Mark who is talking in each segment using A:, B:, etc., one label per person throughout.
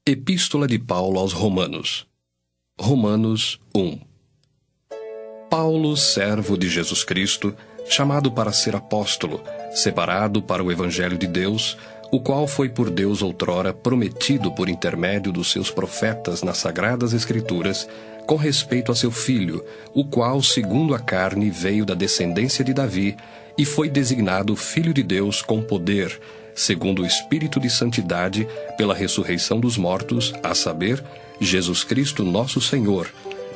A: Epístola de Paulo aos Romanos. Romanos 1. Paulo, servo de Jesus Cristo, chamado para ser apóstolo, separado para o Evangelho de Deus, o qual foi por Deus outrora prometido por intermédio dos seus profetas nas Sagradas Escrituras, com respeito a seu Filho, o qual, segundo a carne, veio da descendência de Davi, e foi designado Filho de Deus com poder, segundo o Espírito de Santidade, pela ressurreição dos mortos, a saber, Jesus Cristo nosso Senhor,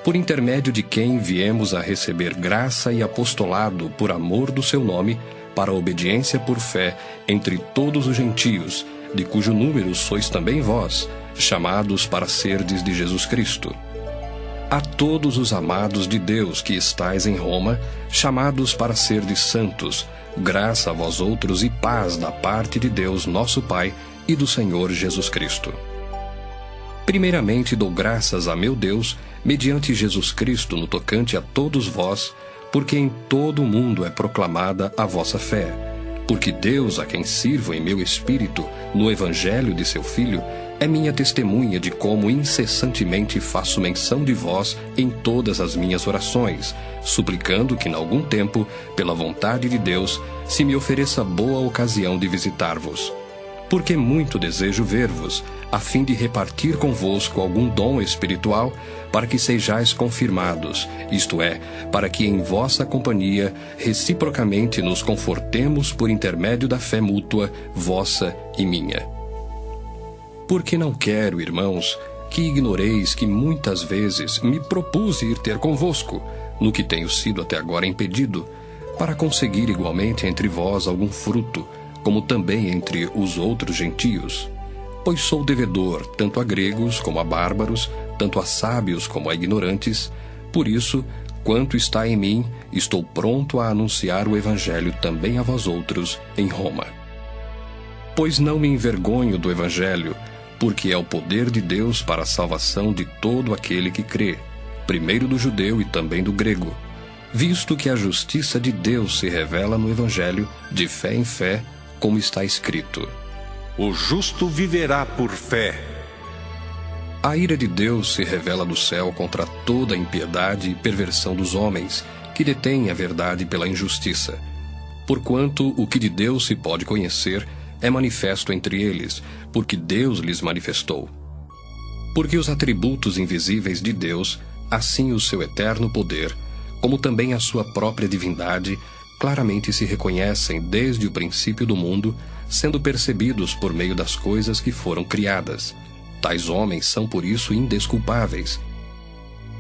A: por intermédio de quem viemos a receber graça e apostolado por amor do seu nome, para a obediência por fé entre todos os gentios, de cujo número sois também vós, chamados para serdes de Jesus Cristo. A todos os amados de Deus que estais em Roma, chamados para serdes santos, graça a vós outros e paz da parte de Deus nosso Pai e do Senhor Jesus Cristo. Primeiramente dou graças a meu Deus, mediante Jesus Cristo no tocante a todos vós, porque em todo o mundo é proclamada a vossa fé. Porque Deus, a quem sirvo em meu espírito, no Evangelho de seu Filho, é minha testemunha de como incessantemente faço menção de vós em todas as minhas orações, suplicando que, em algum tempo, pela vontade de Deus, se me ofereça boa ocasião de visitar-vos. Porque muito desejo ver-vos, a fim de repartir convosco algum dom espiritual, para que sejais confirmados, isto é, para que em vossa companhia reciprocamente nos confortemos por intermédio da fé mútua, vossa e minha. Porque não quero, irmãos, que ignoreis que muitas vezes me propus ir ter convosco, no que tenho sido até agora impedido, para conseguir igualmente entre vós algum fruto, como também entre os outros gentios. Pois sou devedor tanto a gregos como a bárbaros, tanto a sábios como a ignorantes. Por isso, quanto está em mim, estou pronto a anunciar o Evangelho também a vós outros em Roma. Pois não me envergonho do Evangelho, porque é o poder de Deus para a salvação de todo aquele que crê, primeiro do judeu e também do grego, visto que a justiça de Deus se revela no Evangelho, de fé em fé, como está escrito:
B: o justo viverá por fé.
A: A ira de Deus se revela do céu contra toda a impiedade e perversão dos homens, que detêm a verdade pela injustiça. Porquanto o que de Deus se pode conhecer é manifesto entre eles, porque Deus lhes manifestou. Porque os atributos invisíveis de Deus, assim o seu eterno poder, como também a sua própria divindade, claramente se reconhecem desde o princípio do mundo, sendo percebidos por meio das coisas que foram criadas. Tais homens são por isso indesculpáveis.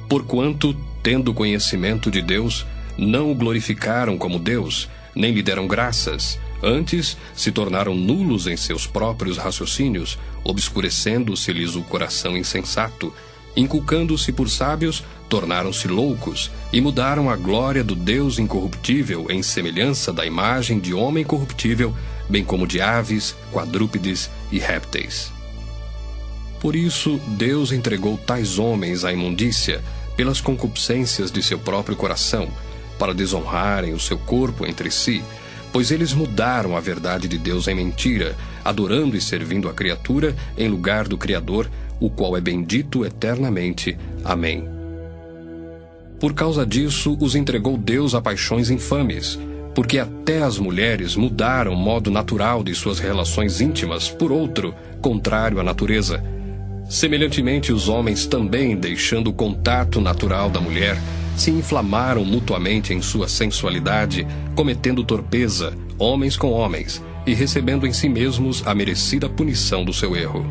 A: Porquanto, tendo conhecimento de Deus, não o glorificaram como Deus, nem lhe deram graças. Antes, se tornaram nulos em seus próprios raciocínios, obscurecendo-se-lhes o coração insensato. Inculcando-se por sábios, tornaram-se loucos, e mudaram a glória do Deus incorruptível em semelhança da imagem de homem corruptível, bem como de aves, quadrúpedes e répteis. Por isso, Deus entregou tais homens à imundícia, pelas concupiscências de seu próprio coração, para desonrarem o seu corpo entre si, pois eles mudaram a verdade de Deus em mentira, adorando e servindo a criatura em lugar do Criador, o qual é bendito eternamente. Amém. Por causa disso, os entregou Deus a paixões infames, porque até as mulheres mudaram o modo natural de suas relações íntimas por outro, contrário à natureza. Semelhantemente, os homens também, deixando o contato natural da mulher, se inflamaram mutuamente em sua sensualidade, cometendo torpeza, homens com homens, e recebendo em si mesmos a merecida punição do seu erro.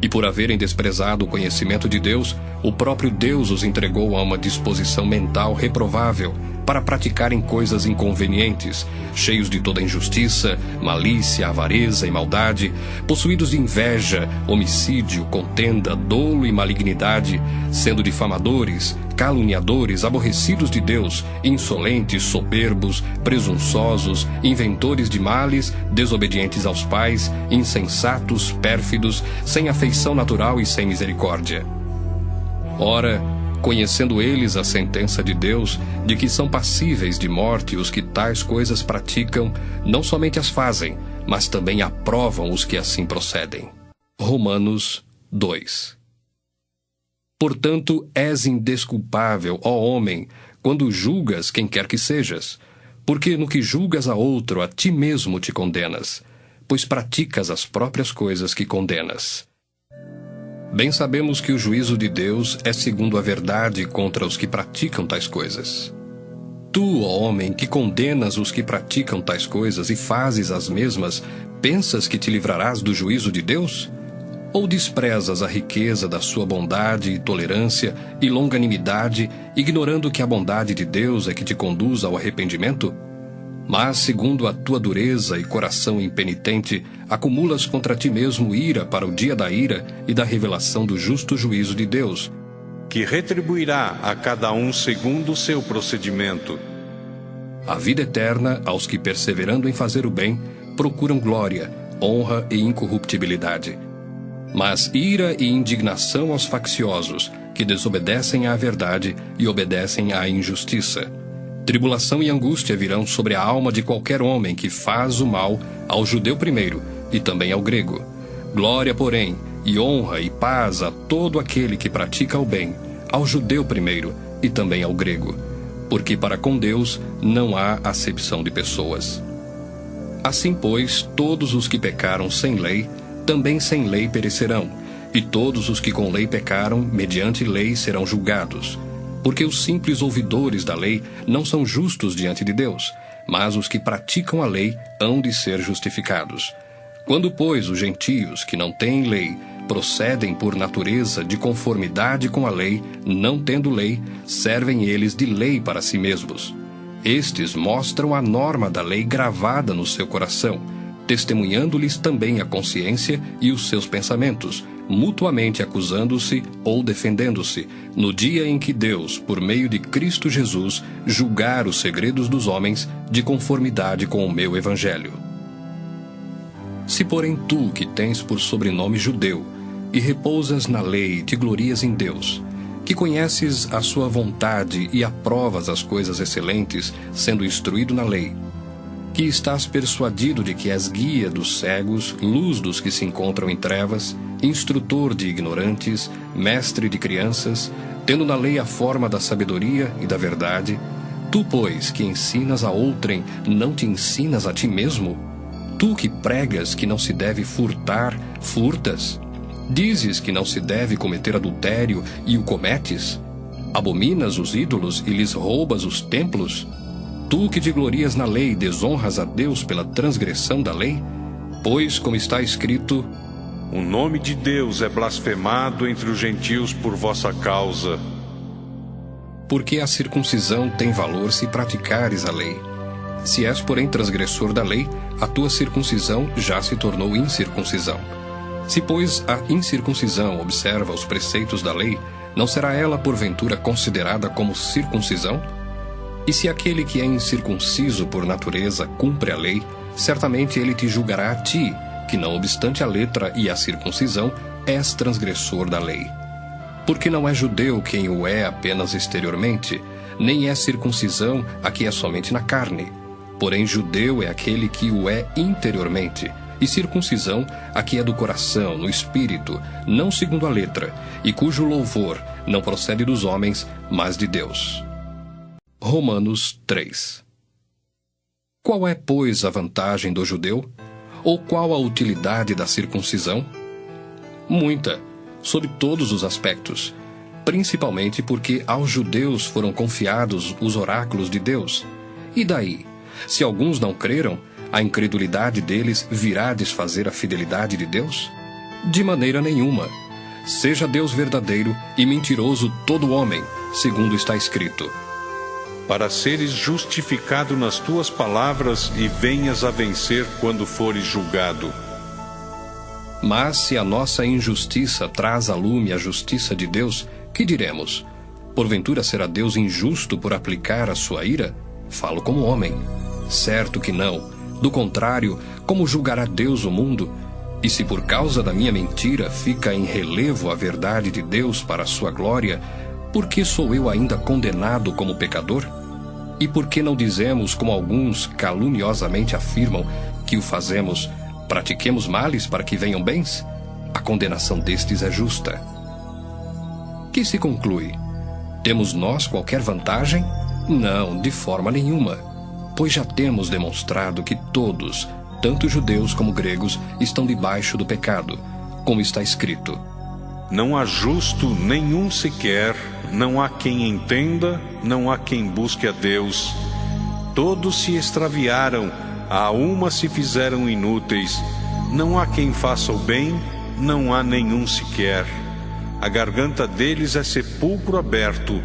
A: E por haverem desprezado o conhecimento de Deus, o próprio Deus os entregou a uma disposição mental reprovável, para praticarem coisas inconvenientes, cheios de toda injustiça, malícia, avareza e maldade, possuídos de inveja, homicídio, contenda, dolo e malignidade, sendo difamadores, caluniadores, aborrecidos de Deus, insolentes, soberbos, presunçosos, inventores de males, desobedientes aos pais, insensatos, pérfidos, sem afeição natural e sem misericórdia. Ora, conhecendo eles a sentença de Deus, de que são passíveis de morte os que tais coisas praticam, não somente as fazem, mas também aprovam os que assim procedem. Romanos 2. Portanto, és indesculpável, ó homem, quando julgas quem quer que sejas, porque no que julgas a outro, a ti mesmo te condenas, pois praticas as próprias coisas que condenas. Bem sabemos que o juízo de Deus é segundo a verdade contra os que praticam tais coisas. Tu, ó homem, que condenas os que praticam tais coisas e fazes as mesmas, pensas que te livrarás do juízo de Deus? Ou desprezas a riqueza da sua bondade e tolerância e longanimidade, ignorando que a bondade de Deus é que te conduz ao arrependimento? Mas, segundo a tua dureza e coração impenitente, acumulas contra ti mesmo ira para o dia da ira e da revelação do justo juízo de Deus,
B: que retribuirá a cada um segundo o seu procedimento.
A: A vida eterna aos que, perseverando em fazer o bem, procuram glória, honra e incorruptibilidade. Mas ira e indignação aos facciosos, que desobedecem à verdade e obedecem à injustiça. Tribulação e angústia virão sobre a alma de qualquer homem que faz o mal, ao judeu primeiro, e também ao grego. Glória, porém, e honra e paz a todo aquele que pratica o bem, ao judeu primeiro, e também ao grego. Porque para com Deus não há acepção de pessoas. Assim, pois, todos os que pecaram sem lei, também sem lei perecerão, e todos os que com lei pecaram, mediante lei serão julgados. Porque os simples ouvidores da lei não são justos diante de Deus, mas os que praticam a lei hão de ser justificados. Quando, pois, os gentios, que não têm lei, procedem por natureza de conformidade com a lei, não tendo lei, servem eles de lei para si mesmos. Estes mostram a norma da lei gravada no seu coração, testemunhando-lhes também a consciência e os seus pensamentos, mutuamente acusando-se ou defendendo-se, no dia em que Deus, por meio de Cristo Jesus, julgar os segredos dos homens de conformidade com o meu evangelho. Se porém tu, que tens por sobrenome judeu, e repousas na lei e te glorias em Deus, que conheces a sua vontade e aprovas as coisas excelentes, sendo instruído na lei, que estás persuadido de que és guia dos cegos, luz dos que se encontram em trevas, instrutor de ignorantes, mestre de crianças, tendo na lei a forma da sabedoria e da verdade, tu, pois, que ensinas a outrem, não te ensinas a ti mesmo? Tu que pregas que não se deve furtar, furtas? Dizes que não se deve cometer adultério e o cometes? Abominas os ídolos e lhes roubas os templos? Tu que te glorias na lei, desonras a Deus pela transgressão da lei? Pois, como está escrito,
B: o nome de Deus é blasfemado entre os gentios por vossa causa.
A: Porque a circuncisão tem valor se praticares a lei. Se és, porém, transgressor da lei, a tua circuncisão já se tornou incircuncisão. Se, pois, a incircuncisão observa os preceitos da lei, não será ela, porventura, considerada como circuncisão? E se aquele que é incircunciso por natureza cumpre a lei, certamente ele te julgará a ti, que não obstante a letra e a circuncisão, és transgressor da lei. Porque não é judeu quem o é apenas exteriormente, nem é circuncisão a que é somente na carne. Porém judeu é aquele que o é interiormente, e circuncisão a que é do coração, no espírito, não segundo a letra, e cujo louvor não procede dos homens, mas de Deus. Romanos 3. Qual é, pois, a vantagem do judeu? Ou qual a utilidade da circuncisão? Muita, sob todos os aspectos, principalmente porque aos judeus foram confiados os oráculos de Deus. E daí, se alguns não creram, a incredulidade deles virá desfazer a fidelidade de Deus? De maneira nenhuma. Seja Deus verdadeiro e mentiroso todo homem, segundo está escrito,
B: para seres justificado nas tuas palavras e venhas a vencer quando fores julgado.
A: Mas se a nossa injustiça traz à lume a justiça de Deus, que diremos? Porventura será Deus injusto por aplicar a sua ira? Falo como homem. Certo que não. Do contrário, como julgará Deus o mundo? E se por causa da minha mentira fica em relevo a verdade de Deus para a sua glória, por que sou eu ainda condenado como pecador? E por que não dizemos, como alguns caluniosamente afirmam, que o fazemos, pratiquemos males para que venham bens? a condenação destes é justa. Que se conclui? Temos nós qualquer vantagem? Não, de forma nenhuma, pois já temos demonstrado que todos, tanto judeus como gregos, estão debaixo do pecado, como está escrito:
B: Não há justo nenhum sequer, não há quem entenda, não há quem busque a Deus. Todos se extraviaram, a uma se fizeram inúteis. Não há quem faça o bem, não há nenhum sequer. A garganta deles é sepulcro aberto,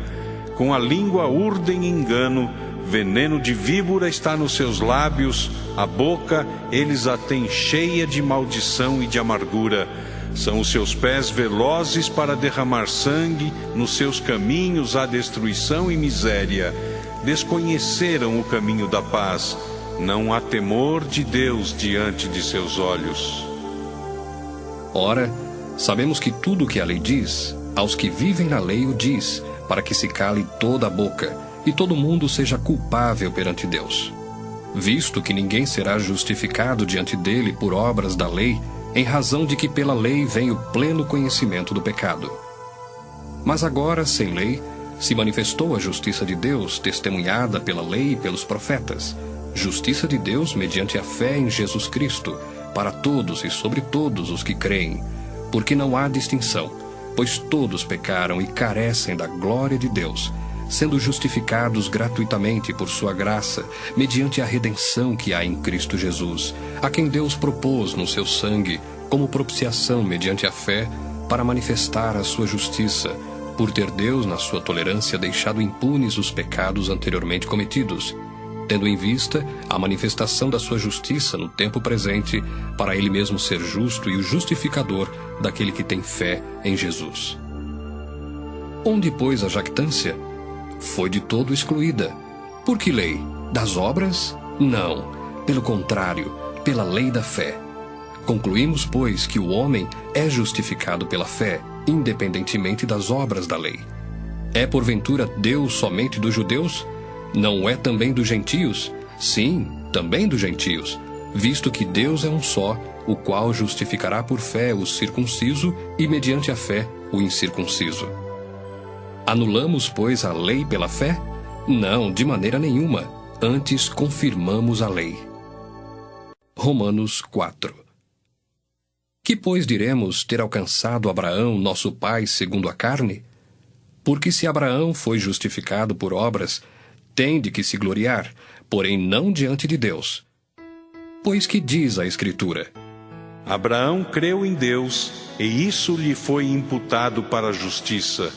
B: com a língua urdem engano, veneno de víbora está nos seus lábios, a boca eles a têm cheia de maldição e de amargura. São os seus pés velozes para derramar sangue, nos seus caminhos há destruição e miséria. Desconheceram o caminho da paz, não há temor de Deus diante de seus olhos.
A: Ora, sabemos que tudo o que a lei diz, aos que vivem na lei o diz, para que se cale toda a boca, e todo mundo seja culpável perante Deus. Visto que ninguém será justificado diante dele por obras da lei, em razão de que pela lei vem o pleno conhecimento do pecado. Mas agora, sem lei, se manifestou a justiça de Deus, testemunhada pela lei e pelos profetas, justiça de Deus mediante a fé em Jesus Cristo, para todos e sobre todos os que creem, porque não há distinção, pois todos pecaram e carecem da glória de Deus, sendo justificados gratuitamente por sua graça, mediante a redenção que há em Cristo Jesus, a quem Deus propôs no seu sangue, como propiciação mediante a fé, para manifestar a sua justiça, por ter Deus, na sua tolerância, deixado impunes os pecados anteriormente cometidos, tendo em vista a manifestação da sua justiça no tempo presente, para ele mesmo ser justo e o justificador daquele que tem fé em Jesus. Onde, pois, a jactância? Foi de todo excluída. Por que lei? Das obras? Não. Pelo contrário, pela lei da fé. Concluímos, pois, que o homem é justificado pela fé, independentemente das obras da lei. É porventura Deus somente dos judeus? Não é também dos gentios? Sim, também dos gentios, visto que Deus é um só, o qual justificará por fé o circunciso e mediante a fé o incircunciso. Anulamos, pois, a lei pela fé? Não, de maneira nenhuma. Antes confirmamos a lei. Romanos 4. Que, pois, diremos ter alcançado Abraão, nosso pai, segundo a carne? Porque se Abraão foi justificado por obras, tem de que se gloriar, porém não diante de Deus. Pois que diz a Escritura?
B: Abraão creu em Deus, e isso lhe foi imputado para a justiça.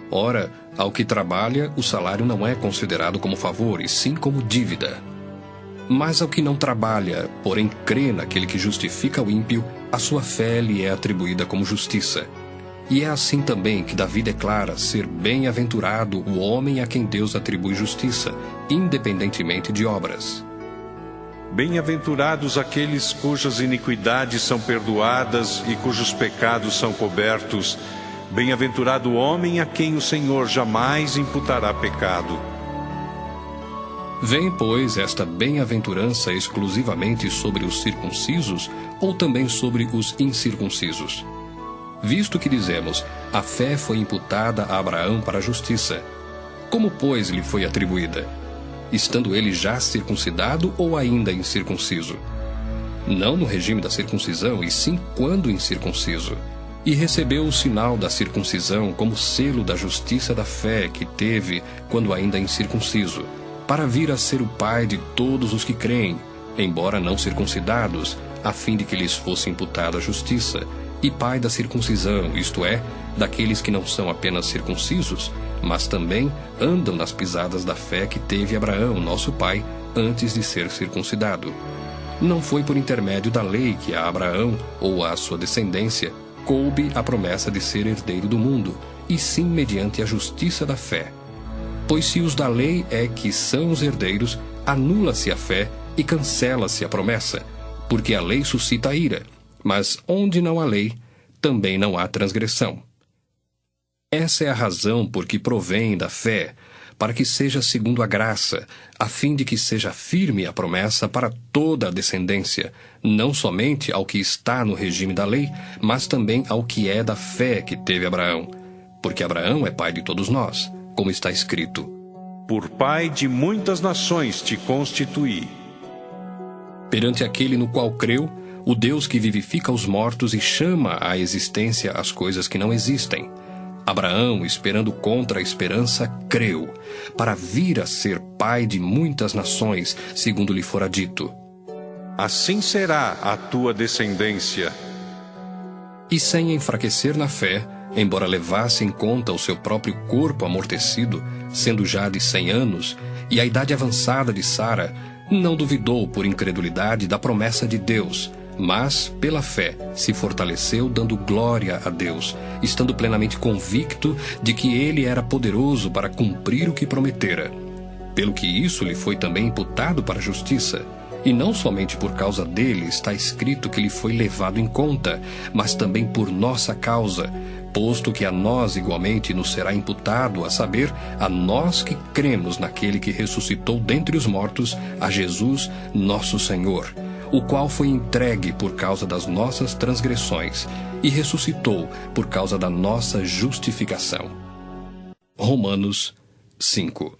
A: Ora, ao que trabalha, o salário não é considerado como favor, e sim como dívida. Mas ao que não trabalha, porém crê naquele que justifica o ímpio, a sua fé lhe é atribuída como justiça. E é assim também que Davi declara ser bem-aventurado o homem a quem Deus atribui justiça, independentemente de obras.
B: Bem-aventurados aqueles cujas iniquidades são perdoadas e cujos pecados são cobertos. Bem-aventurado o homem a quem o Senhor jamais imputará pecado.
A: Vem, pois, esta bem-aventurança exclusivamente sobre os circuncisos ou também sobre os incircuncisos? Visto que dizemos, a fé foi imputada a Abraão para a justiça. Como, pois, lhe foi atribuída? Estando ele já circuncidado ou ainda incircunciso? Não no regime da circuncisão, e sim quando incircunciso. E recebeu o sinal da circuncisão como selo da justiça da fé que teve quando ainda incircunciso, para vir a ser o pai de todos os que creem, embora não circuncidados, a fim de que lhes fosse imputada a justiça, e pai da circuncisão, isto é, daqueles que não são apenas circuncisos, mas também andam nas pisadas da fé que teve Abraão, nosso pai, antes de ser circuncidado. Não foi por intermédio da lei que a Abraão, ou à sua descendência, coube a promessa de ser herdeiro do mundo, e sim mediante a justiça da fé. Pois se os da lei é que são os herdeiros, anula-se a fé e cancela-se a promessa, porque a lei suscita a ira, mas onde não há lei, também não há transgressão. Essa é a razão por que provém da fé, para que seja segundo a graça, a fim de que seja firme a promessa para toda a descendência, não somente ao que está no regime da lei, mas também ao que é da fé que teve Abraão. Porque Abraão é pai de todos nós, como está escrito:
B: Por pai de muitas nações te constituí.
A: Perante aquele no qual creu, o Deus que vivifica os mortos e chama à existência as coisas que não existem. Abraão, esperando contra a esperança, creu, para vir a ser pai de muitas nações, segundo lhe fora dito:
B: Assim será a tua descendência.
A: E sem enfraquecer na fé, embora levasse em conta o seu próprio corpo amortecido, sendo já de 100 anos, e a idade avançada de Sara, não duvidou por incredulidade da promessa de Deus, mas, pela fé, se fortaleceu dando glória a Deus, estando plenamente convicto de que ele era poderoso para cumprir o que prometera. Pelo que isso lhe foi também imputado para a justiça. E não somente por causa dele está escrito que lhe foi levado em conta, mas também por nossa causa, posto que a nós igualmente nos será imputado, a saber, a nós que cremos naquele que ressuscitou dentre os mortos, a Jesus, nosso Senhor, o qual foi entregue por causa das nossas transgressões e ressuscitou por causa da nossa justificação. Romanos 5.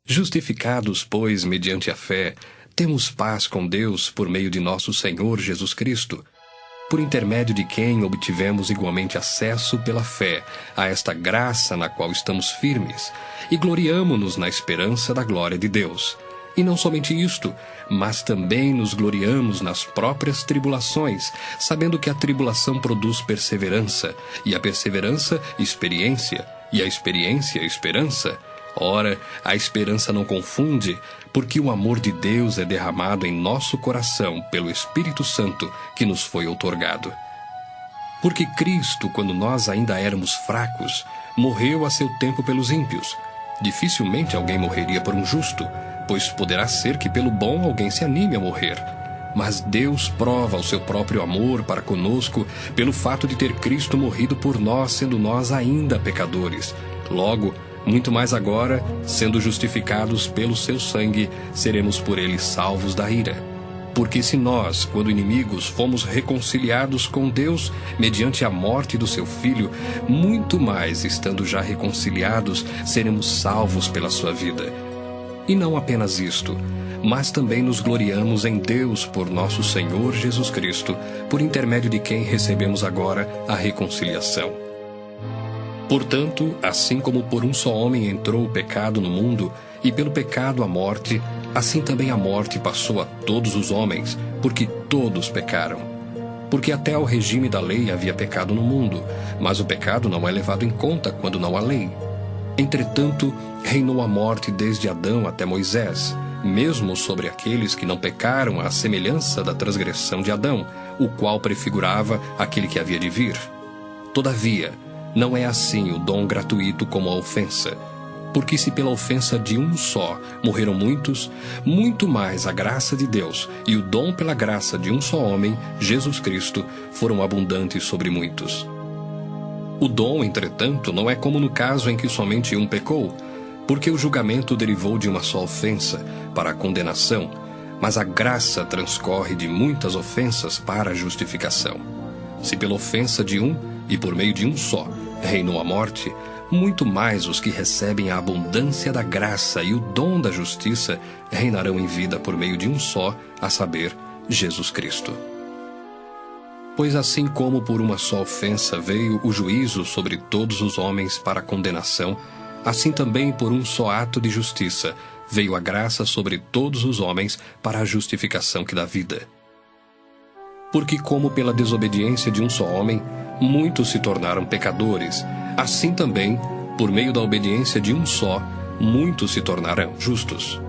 A: Justificados, pois, mediante a fé, temos paz com Deus por meio de nosso Senhor Jesus Cristo, por intermédio de quem obtivemos igualmente acesso pela fé a esta graça na qual estamos firmes, e gloriamo-nos na esperança da glória de Deus. E não somente isto, mas também nos gloriamos nas próprias tribulações, sabendo que a tribulação produz perseverança, e a perseverança, experiência, e a experiência, esperança. Ora, a esperança não confunde, porque o amor de Deus é derramado em nosso coração pelo Espírito Santo que nos foi outorgado. Porque Cristo, quando nós ainda éramos fracos, morreu a seu tempo pelos ímpios. Dificilmente alguém morreria por um justo, pois poderá ser que pelo bom alguém se anime a morrer. Mas Deus prova o seu próprio amor para conosco pelo fato de ter Cristo morrido por nós, sendo nós ainda pecadores. Logo, muito mais agora, sendo justificados pelo seu sangue, seremos por ele salvos da ira. Porque se nós, quando inimigos, fomos reconciliados com Deus mediante a morte do seu Filho, muito mais, estando já reconciliados, seremos salvos pela sua vida. E não apenas isto, mas também nos gloriamos em Deus por nosso Senhor Jesus Cristo, por intermédio de quem recebemos agora a reconciliação. Portanto, assim como por um só homem entrou o pecado no mundo, e pelo pecado a morte, assim também a morte passou a todos os homens, porque todos pecaram. Porque até ao regime da lei havia pecado no mundo, mas o pecado não é levado em conta quando não há lei. Entretanto, reinou a morte desde Adão até Moisés, mesmo sobre aqueles que não pecaram à semelhança da transgressão de Adão, o qual prefigurava aquele que havia de vir. Todavia, não é assim o dom gratuito como a ofensa. Porque se pela ofensa de um só morreram muitos, muito mais a graça de Deus e o dom pela graça de um só homem, Jesus Cristo, foram abundantes sobre muitos. O dom, entretanto, não é como no caso em que somente um pecou, porque o julgamento derivou de uma só ofensa, para a condenação, mas a graça transcorre de muitas ofensas para a justificação. Se pela ofensa de um, e por meio de um só, reinou a morte, muito mais os que recebem a abundância da graça e o dom da justiça reinarão em vida por meio de um só, a saber, Jesus Cristo. Pois assim como por uma só ofensa veio o juízo sobre todos os homens para a condenação, assim também por um só ato de justiça veio a graça sobre todos os homens para a justificação que dá vida. Porque como pela desobediência de um só homem, muitos se tornaram pecadores, assim também, por meio da obediência de um só, muitos se tornarão justos.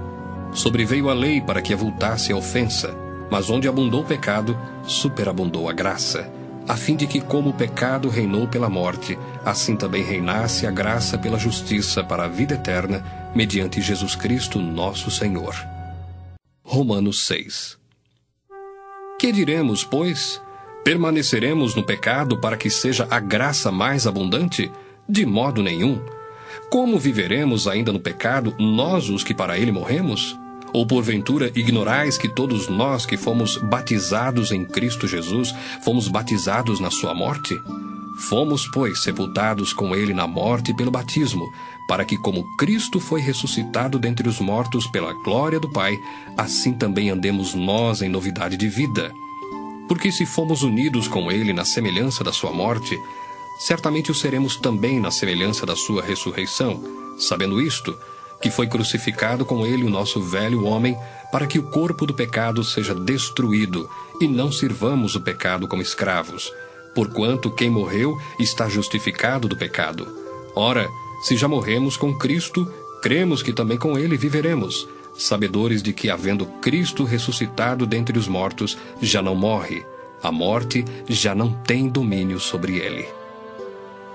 A: Sobreveio a lei para que avultasse a ofensa, mas onde abundou o pecado, superabundou a graça, a fim de que, como o pecado reinou pela morte, assim também reinasse a graça pela justiça para a vida eterna, mediante Jesus Cristo nosso Senhor. Romanos 6. Que diremos, pois? Permaneceremos no pecado para que seja a graça mais abundante? De modo nenhum. como viveremos ainda no pecado, nós os que para ele morremos? Ou porventura ignorais que todos nós que fomos batizados em Cristo Jesus, fomos batizados na sua morte? Fomos, pois, sepultados com ele na morte pelo batismo, para que, como Cristo foi ressuscitado dentre os mortos pela glória do Pai, assim também andemos nós em novidade de vida. Porque se fomos unidos com ele na semelhança da sua morte, certamente o seremos também na semelhança da sua ressurreição, sabendo isto, que foi crucificado com ele o nosso velho homem, para que o corpo do pecado seja destruído, e não sirvamos o pecado como escravos. Porquanto quem morreu está justificado do pecado. Ora, se já morremos com Cristo, cremos que também com ele viveremos, sabedores de que, havendo Cristo ressuscitado dentre os mortos, já não morre, a morte já não tem domínio sobre ele.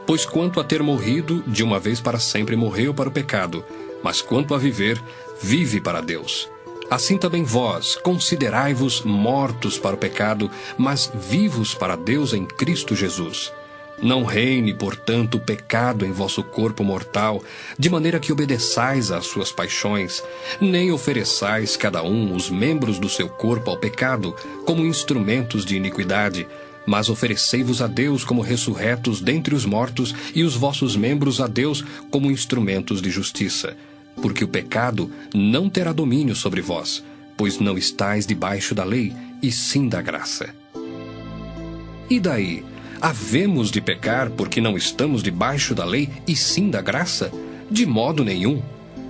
A: Pois quanto a ter morrido, de uma vez para sempre morreu para o pecado, mas quanto a viver, vive para Deus. Assim também vós, considerai-vos mortos para o pecado, mas vivos para Deus em Cristo Jesus. Não reine, portanto, o pecado em vosso corpo mortal, de maneira que obedeçais às suas paixões, nem ofereçais cada um os membros do seu corpo ao pecado, como instrumentos de iniquidade, mas oferecei-vos a Deus como ressurretos dentre os mortos, e os vossos membros a Deus como instrumentos de justiça. Porque o pecado não terá domínio sobre vós, pois não estáis debaixo da lei, e sim da graça. E daí? Havemos de pecar porque não estamos debaixo da lei, e sim da graça? De modo nenhum.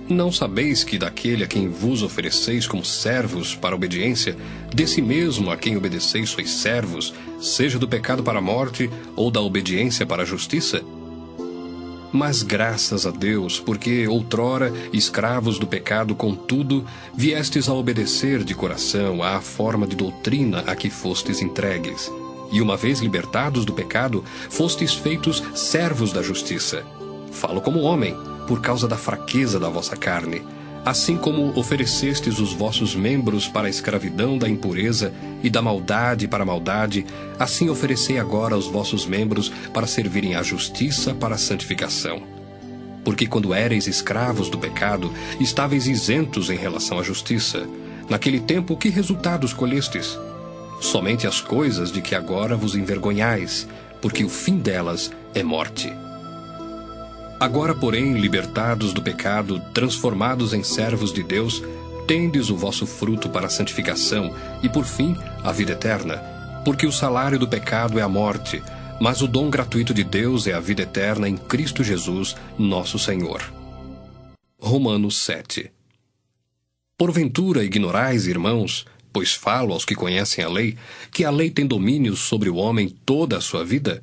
A: Não sabeis que daquele a quem vos ofereceis como servos para a obediência, desse mesmo a quem obedeceis sois servos, seja do pecado para a morte, ou da obediência para a justiça? Mas graças a Deus, porque outrora, escravos do pecado, contudo, viestes a obedecer de coração à forma de doutrina a que fostes entregues. E uma vez libertados do pecado, fostes feitos servos da justiça. Falo como homem, por causa da fraqueza da vossa carne. Assim como oferecestes os vossos membros para a escravidão da impureza e da maldade para a maldade, assim oferecei agora os vossos membros para servirem à justiça para a santificação. Porque quando éreis escravos do pecado, estáveis isentos em relação à justiça. Naquele tempo, que resultados colhestes? Somente as coisas de que agora vos envergonhais, porque o fim delas é morte. Agora, porém, libertados do pecado, transformados em servos de Deus, tendes o vosso fruto para a santificação e, por fim, a vida eterna. Porque o salário do pecado é a morte, mas o dom gratuito de Deus é a vida eterna em Cristo Jesus, nosso Senhor. Romanos 7. Porventura ignorais, irmãos, pois falo aos que conhecem a lei, que a lei tem domínio sobre o homem toda a sua vida?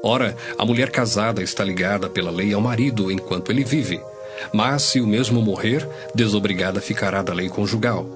A: Ora, a mulher casada está ligada pela lei ao marido enquanto ele vive, mas se o mesmo morrer, desobrigada ficará da lei conjugal.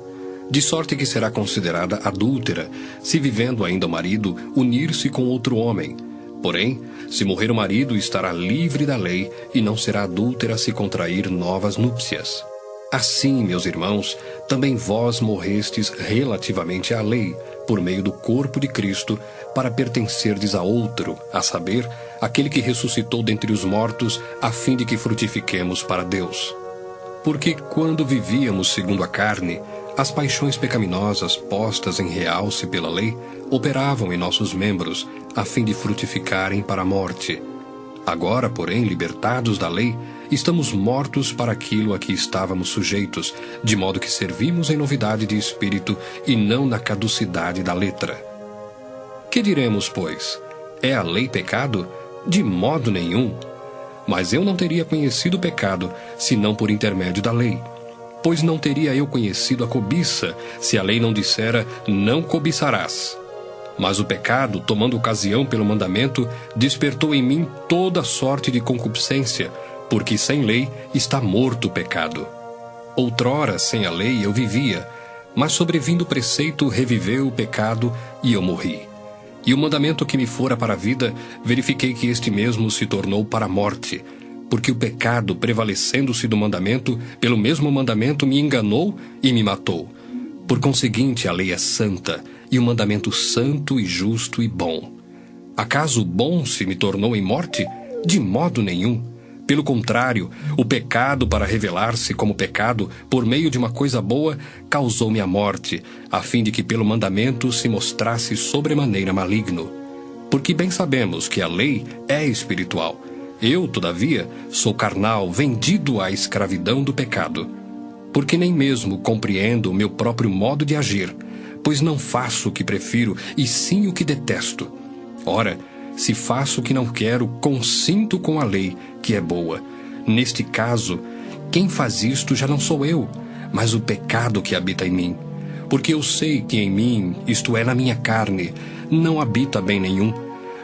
A: De sorte que será considerada adúltera, se vivendo ainda o marido, unir-se com outro homem. Porém, se morrer o marido, estará livre da lei e não será adúltera se contrair novas núpcias. Assim, meus irmãos, também vós morrestes relativamente à lei, por meio do corpo de Cristo, para pertencerdes a outro, a saber, aquele que ressuscitou dentre os mortos, a fim de que frutifiquemos para Deus. Porque quando vivíamos segundo a carne, as paixões pecaminosas postas em realce pela lei operavam em nossos membros, a fim de frutificarem para a morte. Agora, porém, libertados da lei, estamos mortos para aquilo a que estávamos sujeitos, de modo que servimos em novidade de espírito e não na caducidade da letra. Que diremos, pois? É a lei pecado? De modo nenhum. Mas eu não teria conhecido o pecado, senão por intermédio da lei. Pois não teria eu conhecido a cobiça, se a lei não dissera, não cobiçarás. Mas o pecado, tomando ocasião pelo mandamento, despertou em mim toda sorte de concupiscência, porque sem lei está morto o pecado. Outrora, sem a lei, eu vivia, mas sobrevindo o preceito, reviveu o pecado e eu morri. E o mandamento que me fora para a vida, verifiquei que este mesmo se tornou para a morte, porque o pecado, prevalecendo-se do mandamento, pelo mesmo mandamento me enganou e me matou. Por conseguinte, a lei é santa, e o mandamento santo e justo e bom. Acaso o bom se me tornou em morte? De modo nenhum. Pelo contrário, o pecado, para revelar-se como pecado, por meio de uma coisa boa, causou-me a morte, a fim de que pelo mandamento se mostrasse sobremaneira maligno. Porque bem sabemos que a lei é espiritual. Eu, todavia, sou carnal, vendido à escravidão do pecado. Porque nem mesmo compreendo o meu próprio modo de agir, pois não faço o que prefiro, e sim o que detesto. Ora, se faço o que não quero, consinto com a lei, que é boa. Neste caso, quem faz isto já não sou eu, mas o pecado que habita em mim. Porque eu sei que em mim, isto é, na minha carne, não habita bem nenhum.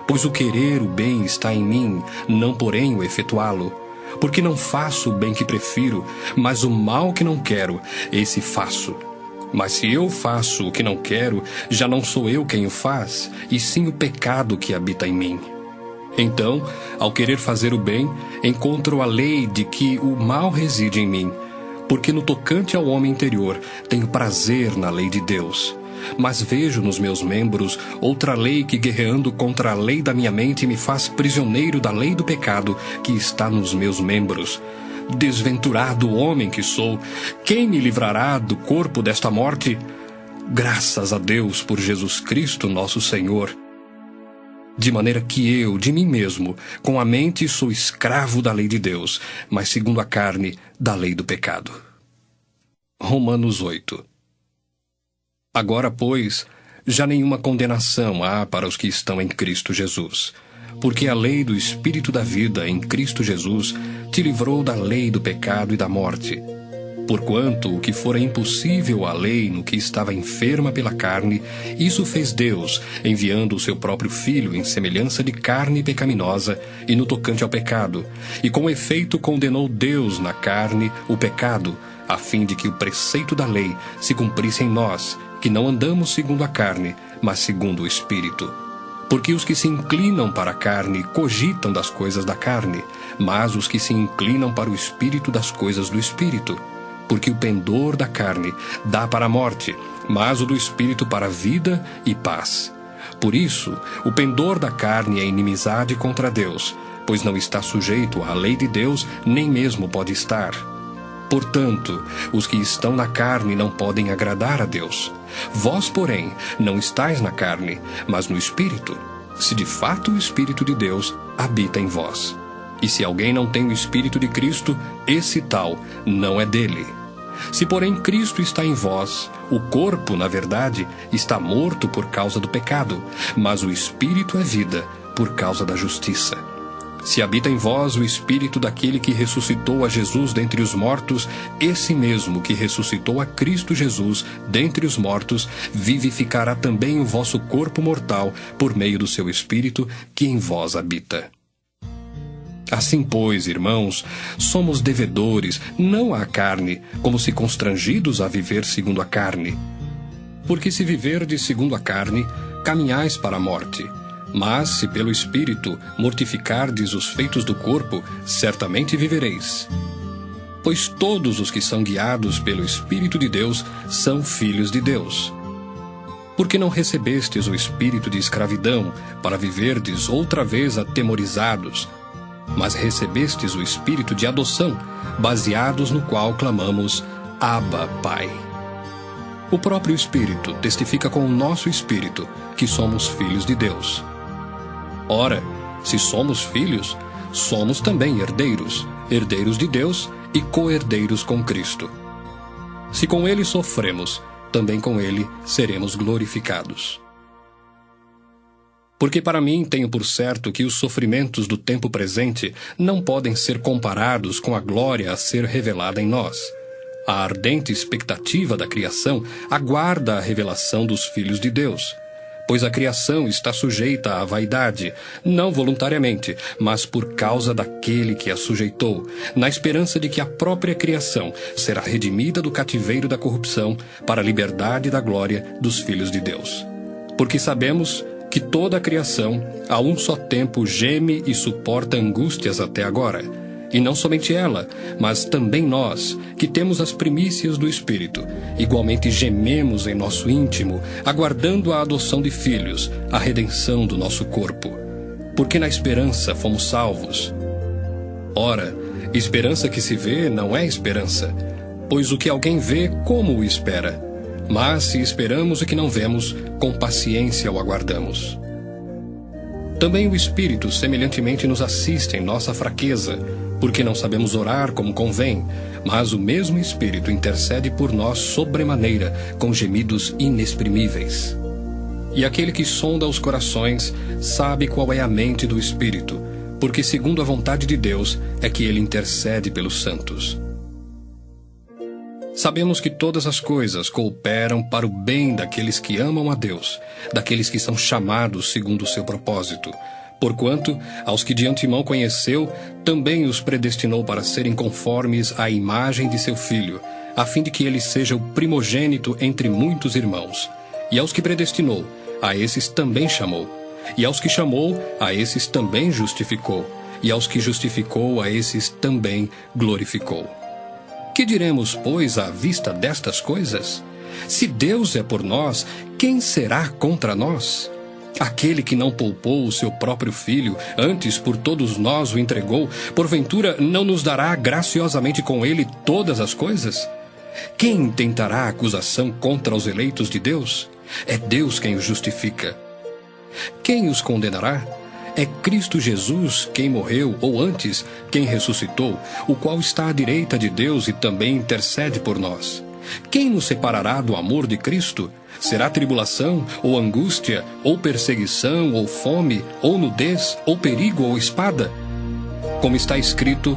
A: Pois o querer o bem está em mim, não porém o efetuá-lo. Porque não faço o bem que prefiro, mas o mal que não quero, esse faço. Mas se eu faço o que não quero, já não sou eu quem o faz, e sim o pecado que habita em mim. Então, ao querer fazer o bem, encontro a lei de que o mal reside em mim, porque no tocante ao homem interior tenho prazer na lei de Deus. Mas vejo nos meus membros outra lei que, guerreando contra a lei da minha mente, me faz prisioneiro da lei do pecado que está nos meus membros. Desventurado homem que sou, quem me livrará do corpo desta morte? Graças a Deus por Jesus Cristo nosso Senhor. De maneira que eu, de mim mesmo, com a mente sou escravo da lei de Deus, mas segundo a carne, da lei do pecado. Romanos 8. Agora, pois, já nenhuma condenação há para os que estão em Cristo Jesus. Porque a lei do Espírito da vida em Cristo Jesus te livrou da lei do pecado e da morte. Porquanto o que fora impossível à lei no que estava enferma pela carne, isso fez Deus, enviando o seu próprio Filho em semelhança de carne pecaminosa e no tocante ao pecado, e com efeito condenou Deus na carne o pecado, a fim de que o preceito da lei se cumprisse em nós, que não andamos segundo a carne, mas segundo o Espírito. Porque os que se inclinam para a carne cogitam das coisas da carne, mas os que se inclinam para o Espírito das coisas do Espírito. Porque o pendor da carne dá para a morte, mas o do Espírito para a vida e paz. Por isso, o pendor da carne é inimizade contra Deus, pois não está sujeito à lei de Deus, nem mesmo pode estar. Portanto, os que estão na carne não podem agradar a Deus. Vós, porém, não estáis na carne, mas no Espírito, se de fato o Espírito de Deus habita em vós. E se alguém não tem o Espírito de Cristo, esse tal não é dele. Se, porém, Cristo está em vós, o corpo, na verdade, está morto por causa do pecado, mas o Espírito é vida por causa da justiça. Se habita em vós o Espírito daquele que ressuscitou a Jesus dentre os mortos, esse mesmo que ressuscitou a Cristo Jesus dentre os mortos, vivificará também o vosso corpo mortal por meio do seu Espírito que em vós habita. Assim, pois, irmãos, somos devedores, não à carne, como se constrangidos a viver segundo a carne. Porque se viverdes segundo a carne, caminhais para a morte. Mas, se pelo Espírito mortificardes os feitos do corpo, certamente vivereis. Pois todos os que são guiados pelo Espírito de Deus são filhos de Deus. Porque não recebestes o espírito de escravidão, para viverdes outra vez atemorizados, mas recebestes o espírito de adoção, baseados no qual clamamos, Abba, Pai. O próprio Espírito testifica com o nosso espírito que somos filhos de Deus. Ora, se somos filhos, somos também herdeiros, herdeiros de Deus e co-herdeiros com Cristo. Se com ele sofremos, também com ele seremos glorificados. Porque para mim tenho por certo que os sofrimentos do tempo presente não podem ser comparados com a glória a ser revelada em nós. A ardente expectativa da criação aguarda a revelação dos filhos de Deus. Pois a criação está sujeita à vaidade, não voluntariamente, mas por causa daquele que a sujeitou, na esperança de que a própria criação será redimida do cativeiro da corrupção para a liberdade da glória dos filhos de Deus. Porque sabemos que toda a criação, a um só tempo, geme e suporta angústias até agora. E não somente ela, mas também nós, que temos as primícias do Espírito, igualmente gememos em nosso íntimo, aguardando a adoção de filhos, a redenção do nosso corpo. Porque na esperança fomos salvos. Ora, esperança que se vê não é esperança, pois o que alguém vê, como o espera? Mas se esperamos o que não vemos, com paciência o aguardamos. Também o Espírito semelhantemente nos assiste em nossa fraqueza, porque não sabemos orar como convém, mas o mesmo Espírito intercede por nós sobremaneira, com gemidos inexprimíveis. E aquele que sonda os corações sabe qual é a mente do Espírito, porque segundo a vontade de Deus é que ele intercede pelos santos. Sabemos que todas as coisas cooperam para o bem daqueles que amam a Deus, daqueles que são chamados segundo o seu propósito. Porquanto, aos que de antemão conheceu, também os predestinou para serem conformes à imagem de seu Filho, a fim de que ele seja o primogênito entre muitos irmãos. E aos que predestinou, a esses também chamou. E aos que chamou, a esses também justificou. E aos que justificou, a esses também glorificou. Que diremos, pois, à vista destas coisas? Se Deus é por nós, quem será contra nós? Aquele que não poupou o seu próprio filho, antes por todos nós o entregou, porventura não nos dará graciosamente com ele todas as coisas? Quem intentará acusação contra os eleitos de Deus? É Deus quem os justifica. Quem os condenará? É Cristo Jesus quem morreu, ou antes, quem ressuscitou, o qual está à direita de Deus e também intercede por nós. Quem nos separará do amor de Cristo? Será tribulação, ou angústia, ou perseguição, ou fome, ou nudez, ou perigo, ou espada? Como está escrito: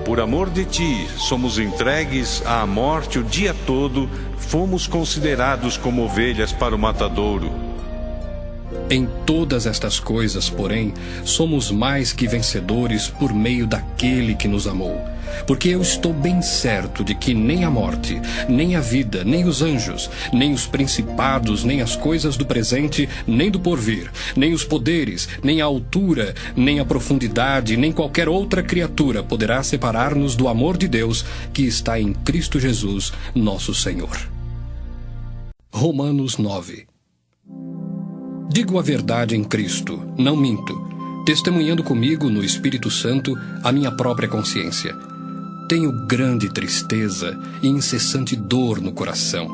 B: por amor de ti, somos entregues à morte o dia todo, fomos considerados como ovelhas para o matadouro.
A: Em todas estas coisas, porém, somos mais que vencedores por meio daquele que nos amou. Porque eu estou bem certo de que nem a morte, nem a vida, nem os anjos, nem os principados, nem as coisas do presente, nem do porvir, nem os poderes, nem a altura, nem a profundidade, nem qualquer outra criatura poderá separar-nos do amor de Deus que está em Cristo Jesus, nosso Senhor. Romanos 9. Digo a verdade em Cristo, não minto, testemunhando comigo no Espírito Santo a minha própria consciência. Tenho grande tristeza e incessante dor no coração,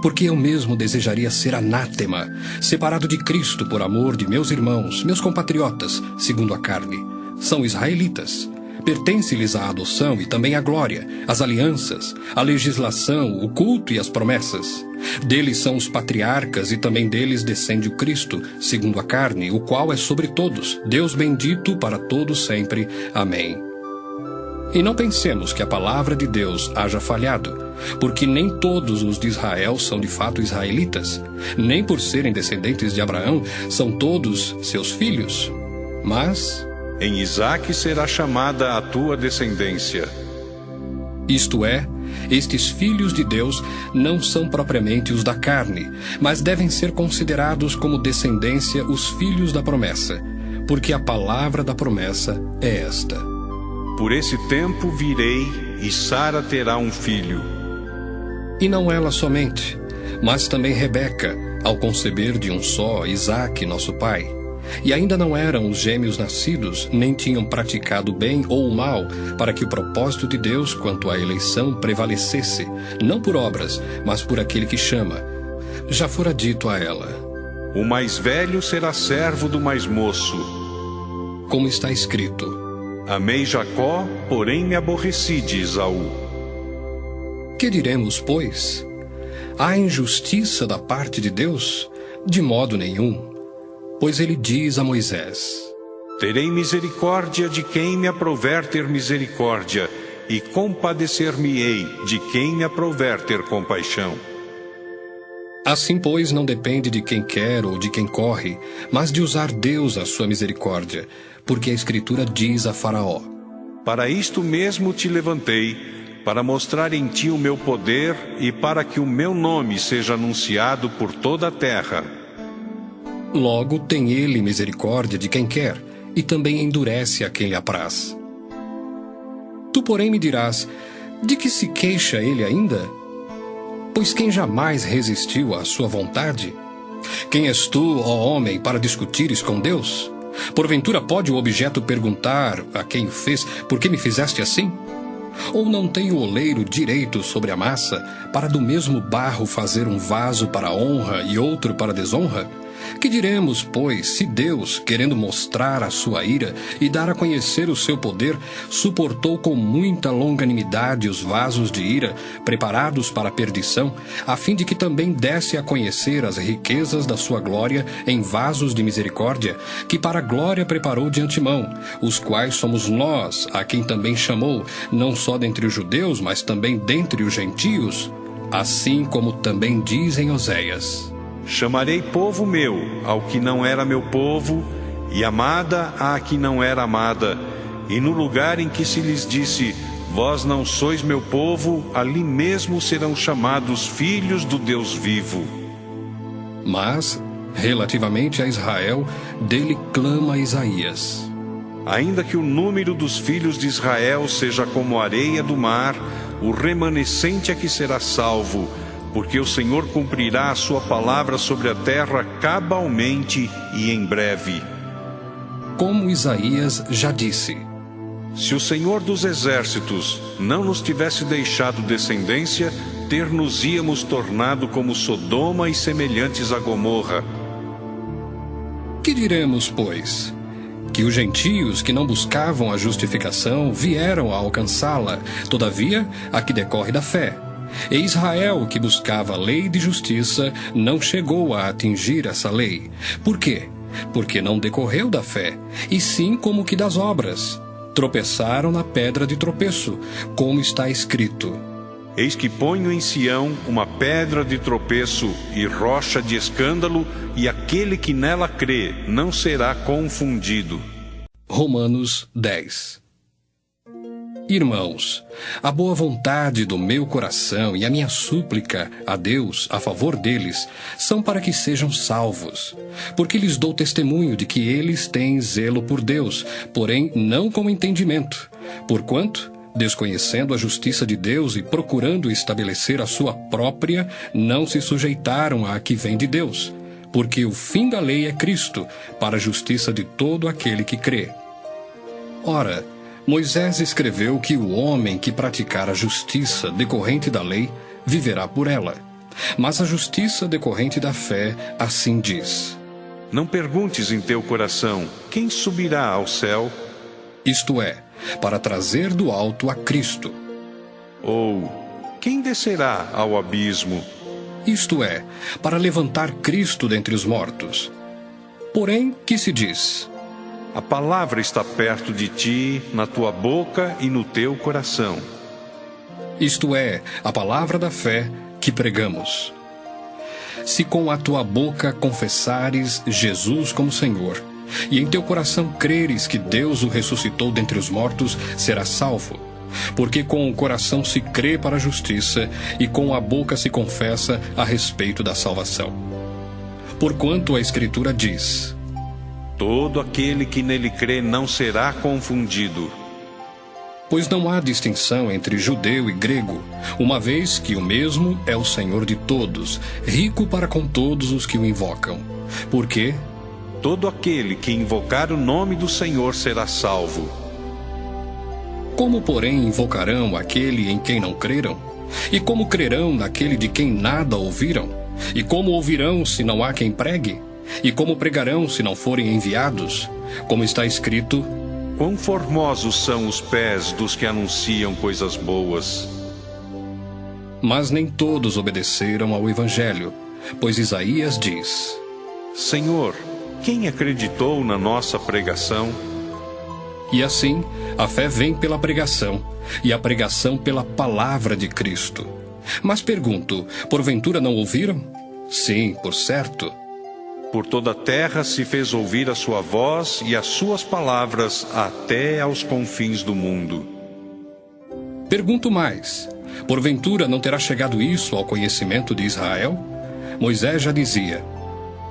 A: porque eu mesmo desejaria ser anátema, separado de Cristo por amor de meus irmãos, meus compatriotas, segundo a carne. São israelitas. Pertence-lhes a adoção e também a glória, as alianças, a legislação, o culto e as promessas. Deles são os patriarcas e também deles descende o Cristo, segundo a carne, o qual é sobre todos, Deus bendito para todos sempre. Amém. E não pensemos que a palavra de Deus haja falhado, porque nem todos os de Israel são de fato israelitas, nem por serem descendentes de Abraão são todos seus filhos. Mas
B: em Isaque será chamada a tua descendência.
A: Isto é, estes filhos de Deus não são propriamente os da carne, mas devem ser considerados como descendência os filhos da promessa, porque a palavra da promessa é esta:
B: por esse tempo virei, e Sara terá um filho.
A: E não ela somente, mas também Rebeca, ao conceber de um só, Isaque, nosso pai. E ainda não eram os gêmeos nascidos, nem tinham praticado o bem ou o mal, para que o propósito de Deus quanto à eleição prevalecesse, não por obras, mas por aquele que chama. Já fora dito a ela:
B: o mais velho será servo do mais moço.
A: Como está escrito:
B: amei Jacó, porém me aborreci de Esaú.
A: Que diremos, pois? Há injustiça da parte de Deus? De modo nenhum. Pois ele diz a Moisés:
B: terei misericórdia de quem me aprouver ter misericórdia, e compadecer-me-ei de quem me aprouver ter compaixão.
A: Assim, pois, não depende de quem quer ou de quem corre, mas de usar Deus a sua misericórdia, porque a Escritura diz a Faraó:
B: para isto mesmo te levantei, para mostrar em ti o meu poder e para que o meu nome seja anunciado por toda a terra.
A: Logo tem ele misericórdia de quem quer, e também endurece a quem lhe apraz. Tu, porém, me dirás: de que se queixa ele ainda? Pois quem jamais resistiu à sua vontade? Quem és tu, ó homem, para discutires com Deus? Porventura pode o objeto perguntar a quem o fez, por que me fizeste assim? Ou não tem o oleiro direito sobre a massa, para do mesmo barro fazer um vaso para honra e outro para desonra? Que diremos, pois, se Deus, querendo mostrar a sua ira e dar a conhecer o seu poder, suportou com muita longanimidade os vasos de ira, preparados para a perdição, a fim de que também desse a conhecer as riquezas da sua glória em vasos de misericórdia, que para a glória preparou de antemão, os quais somos nós, a quem também chamou, não só dentre os judeus, mas também dentre os gentios? Assim como também diz em Oséias:
B: Chamarei povo meu ao que não era meu povo, e amada à que não era amada. E no lugar em que se lhes disse, vós não sois meu povo, ali mesmo serão chamados filhos do Deus vivo.
A: Mas, relativamente a Israel, dele clama Isaías:
B: Ainda que o número dos filhos de Israel seja como a areia do mar, o remanescente é que será salvo, porque o Senhor cumprirá a sua palavra sobre a terra cabalmente e em breve.
A: Como Isaías já disse:
B: Se o Senhor dos exércitos não nos tivesse deixado descendência, ter-nos-íamos tornado como Sodoma e semelhantes a Gomorra.
A: Que diremos, pois? Que os gentios que não buscavam a justificação vieram a alcançá-la, todavia a que decorre da fé. E Israel, que buscava a lei de justiça, não chegou a atingir essa lei. Por quê? Porque não decorreu da fé, e sim como que das obras. Tropeçaram na pedra de tropeço, como está escrito:
B: Eis que ponho em Sião uma pedra de tropeço e rocha de escândalo, e aquele que nela crê não será confundido.
A: Romanos 10. Irmãos, a boa vontade do meu coração e a minha súplica a Deus a favor deles são para que sejam salvos, porque lhes dou testemunho de que eles têm zelo por Deus, porém não com entendimento, porquanto, desconhecendo a justiça de Deus e procurando estabelecer a sua própria, não se sujeitaram à que vem de Deus, porque o fim da lei é Cristo, para a justiça de todo aquele que crê. Ora, Moisés escreveu que o homem que praticar a justiça decorrente da lei viverá por ela. Mas a justiça decorrente da fé assim diz:
B: Não perguntes em teu coração, quem subirá ao céu?
A: Isto é, para trazer do alto a Cristo.
B: Ou, quem descerá ao abismo?
A: Isto é, para levantar Cristo dentre os mortos. Porém, que se diz?
B: A palavra está perto de ti, na tua boca e no teu coração.
A: Isto é, a palavra da fé que pregamos. Se com a tua boca confessares Jesus como Senhor, e em teu coração creres que Deus o ressuscitou dentre os mortos, serás salvo. Porque com o coração se crê para a justiça, e com a boca se confessa a respeito da salvação. Porquanto a Escritura diz:
B: Todo aquele que nele crê não será confundido.
A: Pois não há distinção entre judeu e grego, uma vez que o mesmo é o Senhor de todos, rico para com todos os que o invocam. Porque
B: todo aquele que invocar o nome do Senhor será salvo.
A: Como, porém, invocarão aquele em quem não creram? E como crerão naquele de quem nada ouviram? E como ouvirão se não há quem pregue? E como pregarão se não forem enviados? Como está escrito:
B: Quão formosos são os pés dos que anunciam coisas boas.
A: Mas nem todos obedeceram ao Evangelho, pois Isaías diz:
B: Senhor, quem acreditou na nossa pregação?
A: E assim, a fé vem pela pregação, e a pregação pela palavra de Cristo. Mas pergunto, porventura não ouviram? Sim, por certo.
B: Por toda a terra se fez ouvir a sua voz e as suas palavras até aos confins do mundo.
A: Pergunto mais, porventura não terá chegado isso ao conhecimento de Israel? Moisés já dizia: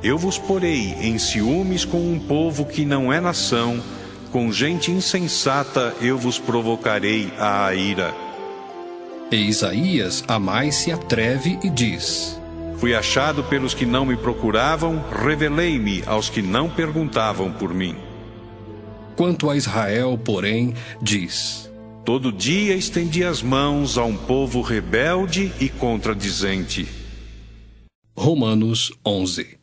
B: Eu vos porei em ciúmes com um povo que não é nação, com gente insensata eu vos provocarei à ira.
A: E Isaías a mais se atreve e diz:
B: Fui achado pelos que não me procuravam, revelei-me aos que não perguntavam por mim.
A: Quanto a Israel, porém, diz:
B: Todo dia estendi as mãos a um povo rebelde e contradizente.
A: Romanos 11.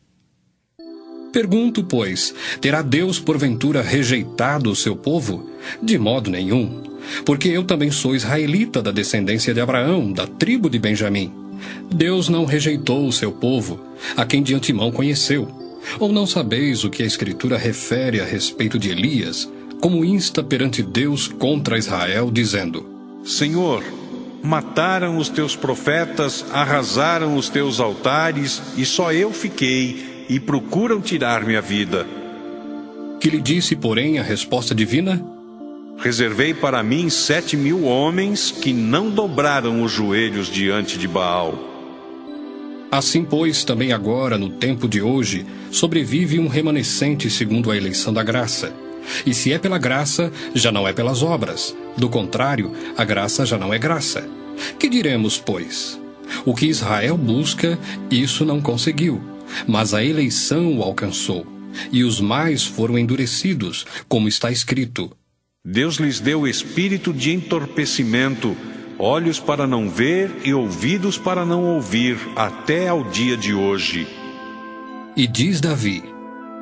A: Pergunto, pois, terá Deus porventura rejeitado o seu povo? De modo nenhum, porque eu também sou israelita da descendência de Abraão, da tribo de Benjamim. Deus não rejeitou o seu povo, a quem de antemão conheceu. Ou não sabeis o que a Escritura refere a respeito de Elias, como insta perante Deus contra Israel, dizendo:
B: Senhor, mataram os teus profetas, arrasaram os teus altares, e só eu fiquei, e procuram tirar minha vida.
A: Que lhe disse, porém, a resposta divina?
B: Reservei para mim 7.000 homens que não dobraram os joelhos diante de Baal.
A: Assim, pois, também agora, no tempo de hoje, sobrevive um remanescente segundo a eleição da graça. E se é pela graça, já não é pelas obras. Do contrário, a graça já não é graça. Que diremos, pois? O que Israel busca, isso não conseguiu. Mas a eleição o alcançou, e os mais foram endurecidos, como está escrito:
B: Deus lhes deu espírito de entorpecimento, olhos para não ver e ouvidos para não ouvir, até ao dia de hoje.
A: E diz Davi: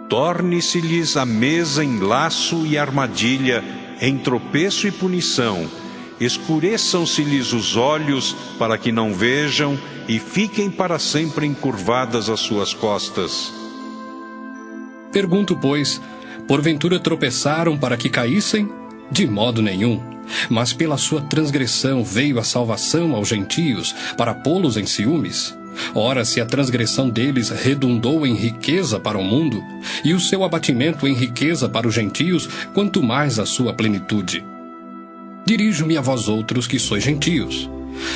B: Torne-se-lhes a mesa em laço e armadilha, em tropeço e punição. Escureçam-se-lhes os olhos, para que não vejam, e fiquem para sempre encurvadas as suas costas.
A: Pergunto, pois, porventura tropeçaram para que caíssem? De modo nenhum. Mas pela sua transgressão veio a salvação aos gentios, para pô-los em ciúmes. Ora, se a transgressão deles redundou em riqueza para o mundo, e o seu abatimento em riqueza para os gentios, quanto mais a sua plenitude. Dirijo-me a vós outros que sois gentios.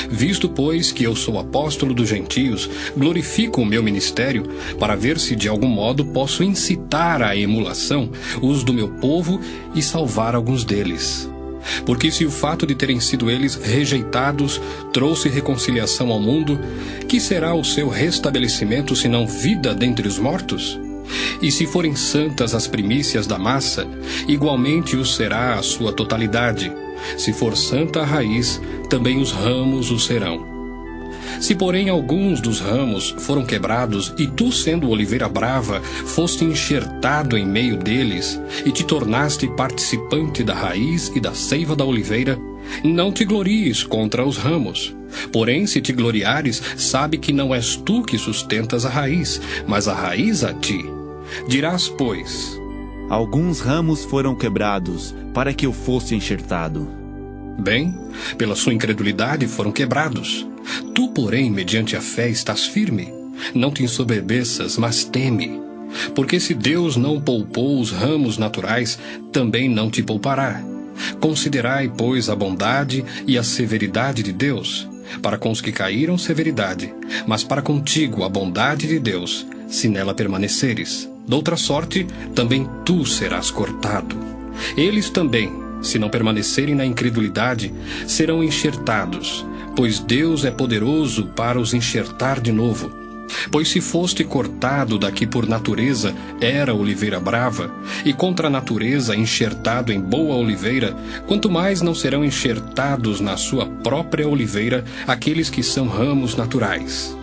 A: Visto, pois, que eu sou apóstolo dos gentios, glorifico o meu ministério, para ver se de algum modo posso incitar à emulação os do meu povo e salvar alguns deles. Porque se o fato de terem sido eles rejeitados trouxe reconciliação ao mundo, que será o seu restabelecimento senão vida dentre os mortos? E se forem santas as primícias da massa, igualmente o será a sua totalidade. Se for santa a raiz, também os ramos o serão. Se, porém, alguns dos ramos foram quebrados, e tu, sendo oliveira brava, foste enxertado em meio deles, e te tornaste participante da raiz e da seiva da oliveira, não te glories contra os ramos. Porém, se te gloriares, sabe que não és tu que sustentas a raiz, mas a raiz a ti. Dirás, pois:
C: Alguns ramos foram quebrados, para que eu fosse enxertado.
A: Bem, pela sua incredulidade foram quebrados. Tu, porém, mediante a fé estás firme. Não te ensoberbeças, mas teme. Porque se Deus não poupou os ramos naturais, também não te poupará. Considerai, pois, a bondade e a severidade de Deus. Para com os que caíram, severidade, mas para contigo a bondade de Deus, se nela permaneceres. Doutra sorte, também tu serás cortado. Eles também, se não permanecerem na incredulidade, serão enxertados, pois Deus é poderoso para os enxertar de novo. Pois se foste cortado da que por natureza era oliveira brava, e contra a natureza enxertado em boa oliveira, quanto mais não serão enxertados na sua própria oliveira aqueles que são ramos naturais.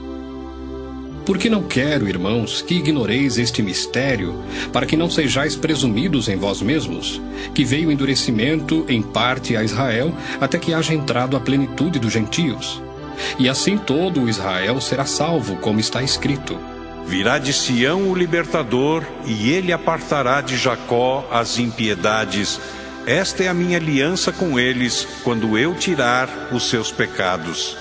A: Porque não quero, irmãos, que ignoreis este mistério, para que não sejais presumidos em vós mesmos, que veio endurecimento em parte a Israel, até que haja entrado a plenitude dos gentios. E assim todo o Israel será salvo, como está escrito:
B: Virá de Sião o libertador, e ele apartará de Jacó as impiedades. Esta é a minha aliança com eles, quando eu tirar os seus pecados.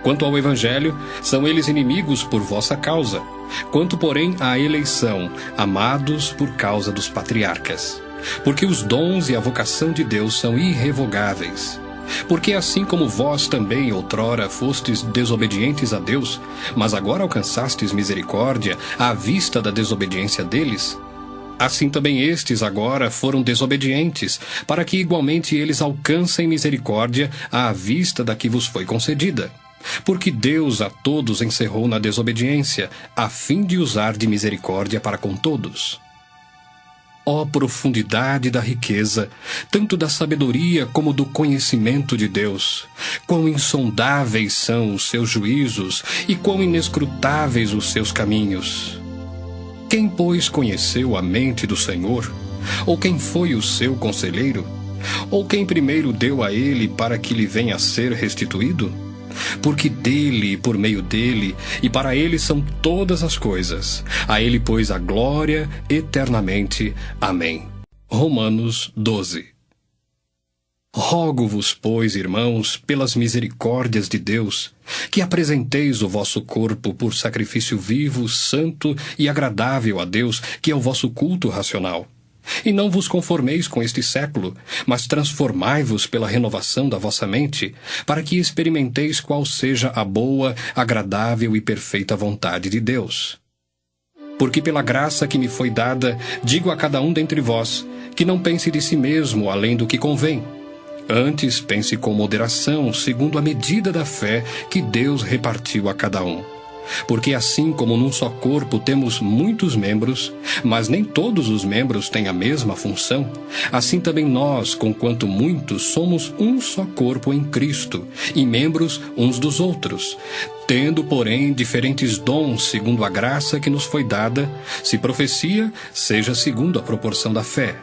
A: Quanto ao Evangelho, são eles inimigos por vossa causa. Quanto, porém, à eleição, amados por causa dos patriarcas. Porque os dons e a vocação de Deus são irrevogáveis. Porque assim como vós também outrora fostes desobedientes a Deus, mas agora alcançastes misericórdia à vista da desobediência deles, assim também estes agora foram desobedientes, para que igualmente eles alcancem misericórdia à vista da que vos foi concedida. Porque Deus a todos encerrou na desobediência, a fim de usar de misericórdia para com todos. Ó profundidade da riqueza, tanto da sabedoria como do conhecimento de Deus! Quão insondáveis são os seus juízos e quão inescrutáveis os seus caminhos! Quem, pois, conheceu a mente do Senhor? Ou quem foi o seu conselheiro? Ou quem primeiro deu a ele para que lhe venha a ser restituído? Porque dele, por meio dele, e para ele são todas as coisas. A ele, pois, a glória eternamente. Amém. Romanos 12. Rogo-vos, pois, irmãos, pelas misericórdias de Deus, que apresenteis o vosso corpo por sacrifício vivo, santo e agradável a Deus, que é o vosso culto racional. E não vos conformeis com este século, mas transformai-vos pela renovação da vossa mente, para que experimenteis qual seja a boa, agradável e perfeita vontade de Deus. Porque pela graça que me foi dada, digo a cada um dentre vós, que não pense de si mesmo além do que convém. Antes pense com moderação, segundo a medida da fé que Deus repartiu a cada um. Porque assim como num só corpo temos muitos membros, mas nem todos os membros têm a mesma função, assim também nós, conquanto muitos, somos um só corpo em Cristo, e membros uns dos outros, tendo, porém, diferentes dons segundo a graça que nos foi dada. Se profecia, seja segundo a proporção da fé.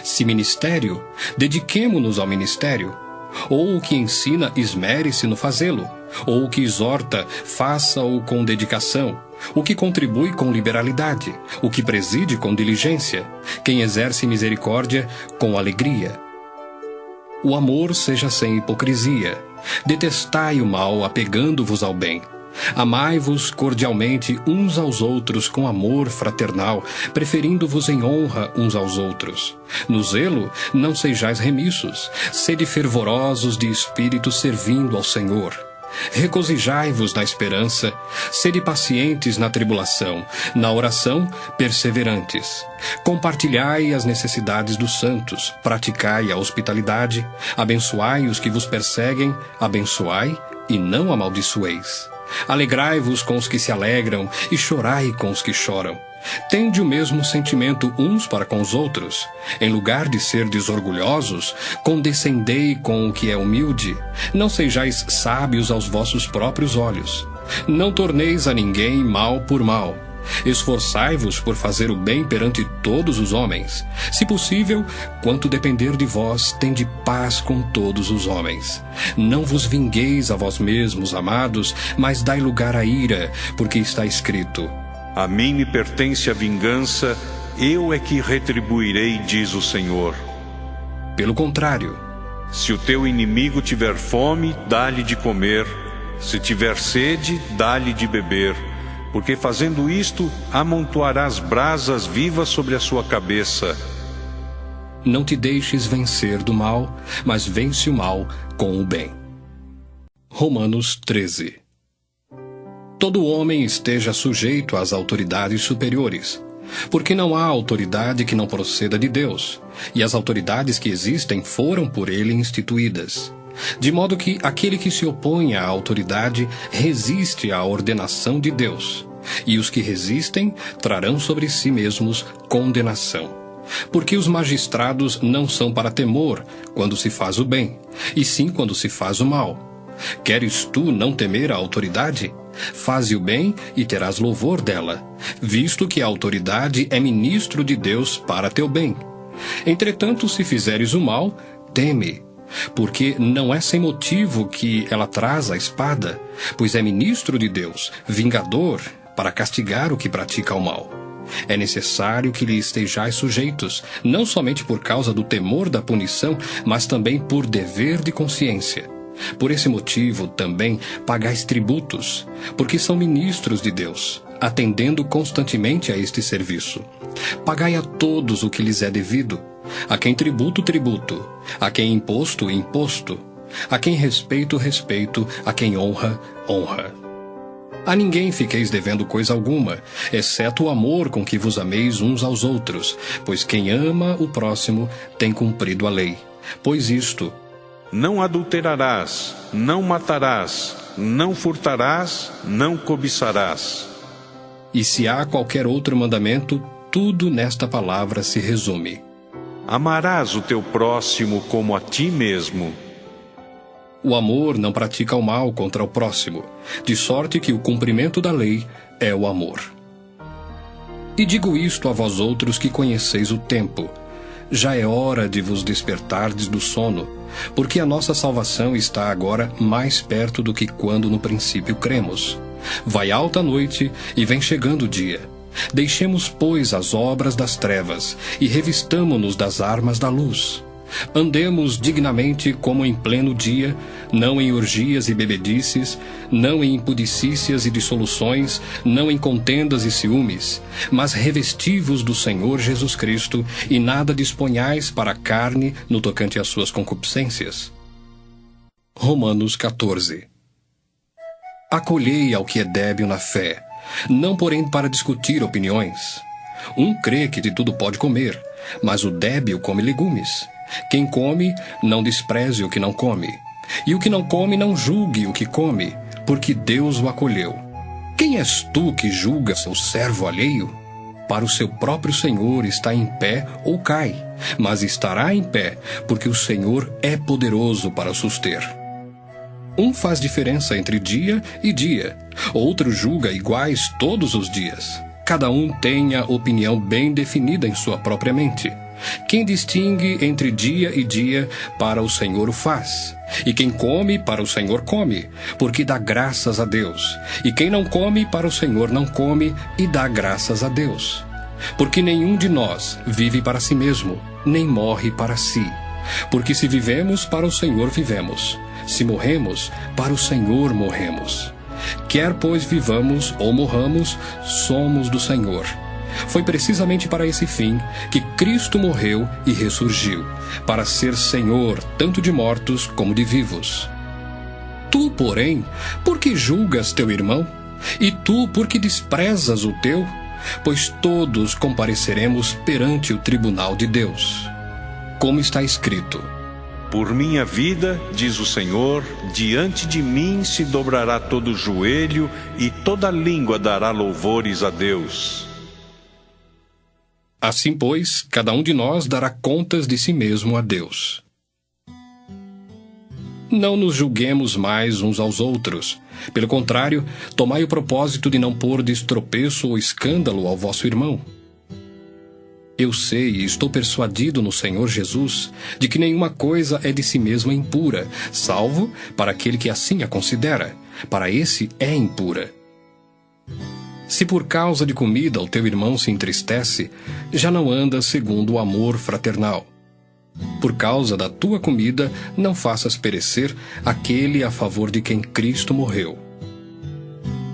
A: Se ministério, dediquemo-nos ao ministério. Ou o que ensina, esmere-se no fazê-lo. Ou o que exorta, faça-o com dedicação. O que contribui com liberalidade. O que preside com diligência. Quem exerce misericórdia, com alegria. O amor seja sem hipocrisia. Detestai o mal, apegando-vos ao bem. Amai-vos cordialmente uns aos outros com amor fraternal, preferindo-vos em honra uns aos outros. No zelo, não sejais remissos, sede fervorosos de espírito servindo ao Senhor. Regozijai-vos na esperança, sede pacientes na tribulação, na oração, perseverantes. Compartilhai as necessidades dos santos, praticai a hospitalidade, abençoai os que vos perseguem, abençoai e não amaldiçoeis. Alegrai-vos com os que se alegram e chorai com os que choram. Tende o mesmo sentimento uns para com os outros. Em lugar de ser desorgulhosos, condescendei com o que é humilde. Não sejais sábios aos vossos próprios olhos. Não torneis a ninguém mal por mal. Esforçai-vos por fazer o bem perante todos os homens. Se possível, quanto depender de vós, tende paz com todos os homens. Não vos vingueis a vós mesmos, amados, mas dai lugar à ira, porque está escrito:
B: A mim me pertence a vingança, eu é que retribuirei, diz o Senhor.
A: Pelo contrário,
B: se o teu inimigo tiver fome, dá-lhe de comer. Se tiver sede, dá-lhe de beber. Porque fazendo isto, amontoarás brasas vivas sobre a sua cabeça.
A: Não te deixes vencer do mal, mas vence o mal com o bem. Romanos 13. Todo homem esteja sujeito às autoridades superiores, porque não há autoridade que não proceda de Deus, e as autoridades que existem foram por ele instituídas. De modo que aquele que se opõe à autoridade resiste à ordenação de Deus, e os que resistem trarão sobre si mesmos condenação. Porque os magistrados não são para temor quando se faz o bem, e sim quando se faz o mal. Queres tu não temer a autoridade? Faze o bem e terás louvor dela, visto que a autoridade é ministro de Deus para teu bem. Entretanto, se fizeres o mal, teme, porque não é sem motivo que ela traz a espada, pois é ministro de Deus, vingador, para castigar o que pratica o mal. É necessário que lhe estejais sujeitos, não somente por causa do temor da punição, mas também por dever de consciência. Por esse motivo, também, pagais tributos, porque são ministros de Deus, atendendo constantemente a este serviço. Pagai a todos o que lhes é devido. A quem tributo, tributo. A quem imposto, imposto. A quem respeito, respeito. A quem honra, honra. A ninguém fiqueis devendo coisa alguma, exceto o amor com que vos ameis uns aos outros, pois quem ama o próximo tem cumprido a lei. Pois isto:
B: não adulterarás, não matarás, não furtarás, não cobiçarás.
A: E se há qualquer outro mandamento, tudo nesta palavra se resume:
B: amarás o teu próximo como a ti mesmo.
A: O amor não pratica o mal contra o próximo, de sorte que o cumprimento da lei é o amor. E digo isto a vós outros que conheceis o tempo. Já é hora de vos despertardes do sono, porque a nossa salvação está agora mais perto do que quando no princípio cremos. Vai alta a noite e vem chegando o dia. Deixemos, pois, as obras das trevas e revistamo-nos das armas da luz. Andemos dignamente como em pleno dia, não em orgias e bebedices, não em impudicícias e dissoluções, não em contendas e ciúmes, mas revesti-vos do Senhor Jesus Cristo, e nada disponhais para a carne no tocante às suas concupiscências. Romanos 14. Acolhei ao que é débil na fé, não porém para discutir opiniões. Um crê que de tudo pode comer, mas o débil come legumes. Quem come, não despreze o que não come. E o que não come, não julgue o que come, porque Deus o acolheu. Quem és tu que julga seu servo alheio? Para o seu próprio Senhor está em pé ou cai, mas estará em pé, porque o Senhor é poderoso para suster. Um faz diferença entre dia e dia, outro julga iguais todos os dias. Cada um tem a opinião bem definida em sua própria mente. Quem distingue entre dia e dia, para o Senhor o faz. E quem come, para o Senhor come, porque dá graças a Deus. E quem não come, para o Senhor não come, e dá graças a Deus. Porque nenhum de nós vive para si mesmo, nem morre para si. Porque se vivemos, para o Senhor vivemos. Se morremos, para o Senhor morremos. Quer, pois, vivamos ou morramos, somos do Senhor. Foi precisamente para esse fim que Cristo morreu e ressurgiu, para ser Senhor tanto de mortos como de vivos. Tu, porém, por que julgas teu irmão? E tu, por que desprezas o teu? Pois todos compareceremos perante o tribunal de Deus. Como está escrito:
B: por minha vida, diz o Senhor, diante de mim se dobrará todo joelho e toda língua dará louvores a Deus.
A: Assim, pois, cada um de nós dará contas de si mesmo a Deus. Não nos julguemos mais uns aos outros. Pelo contrário, tomai o propósito de não pôrdes tropeço ou escândalo ao vosso irmão. Eu sei e estou persuadido no Senhor Jesus de que nenhuma coisa é de si mesma impura, salvo para aquele que assim a considera. Para esse é impura. Se por causa de comida o teu irmão se entristece, já não andas segundo o amor fraternal. Por causa da tua comida, não faças perecer aquele a favor de quem Cristo morreu.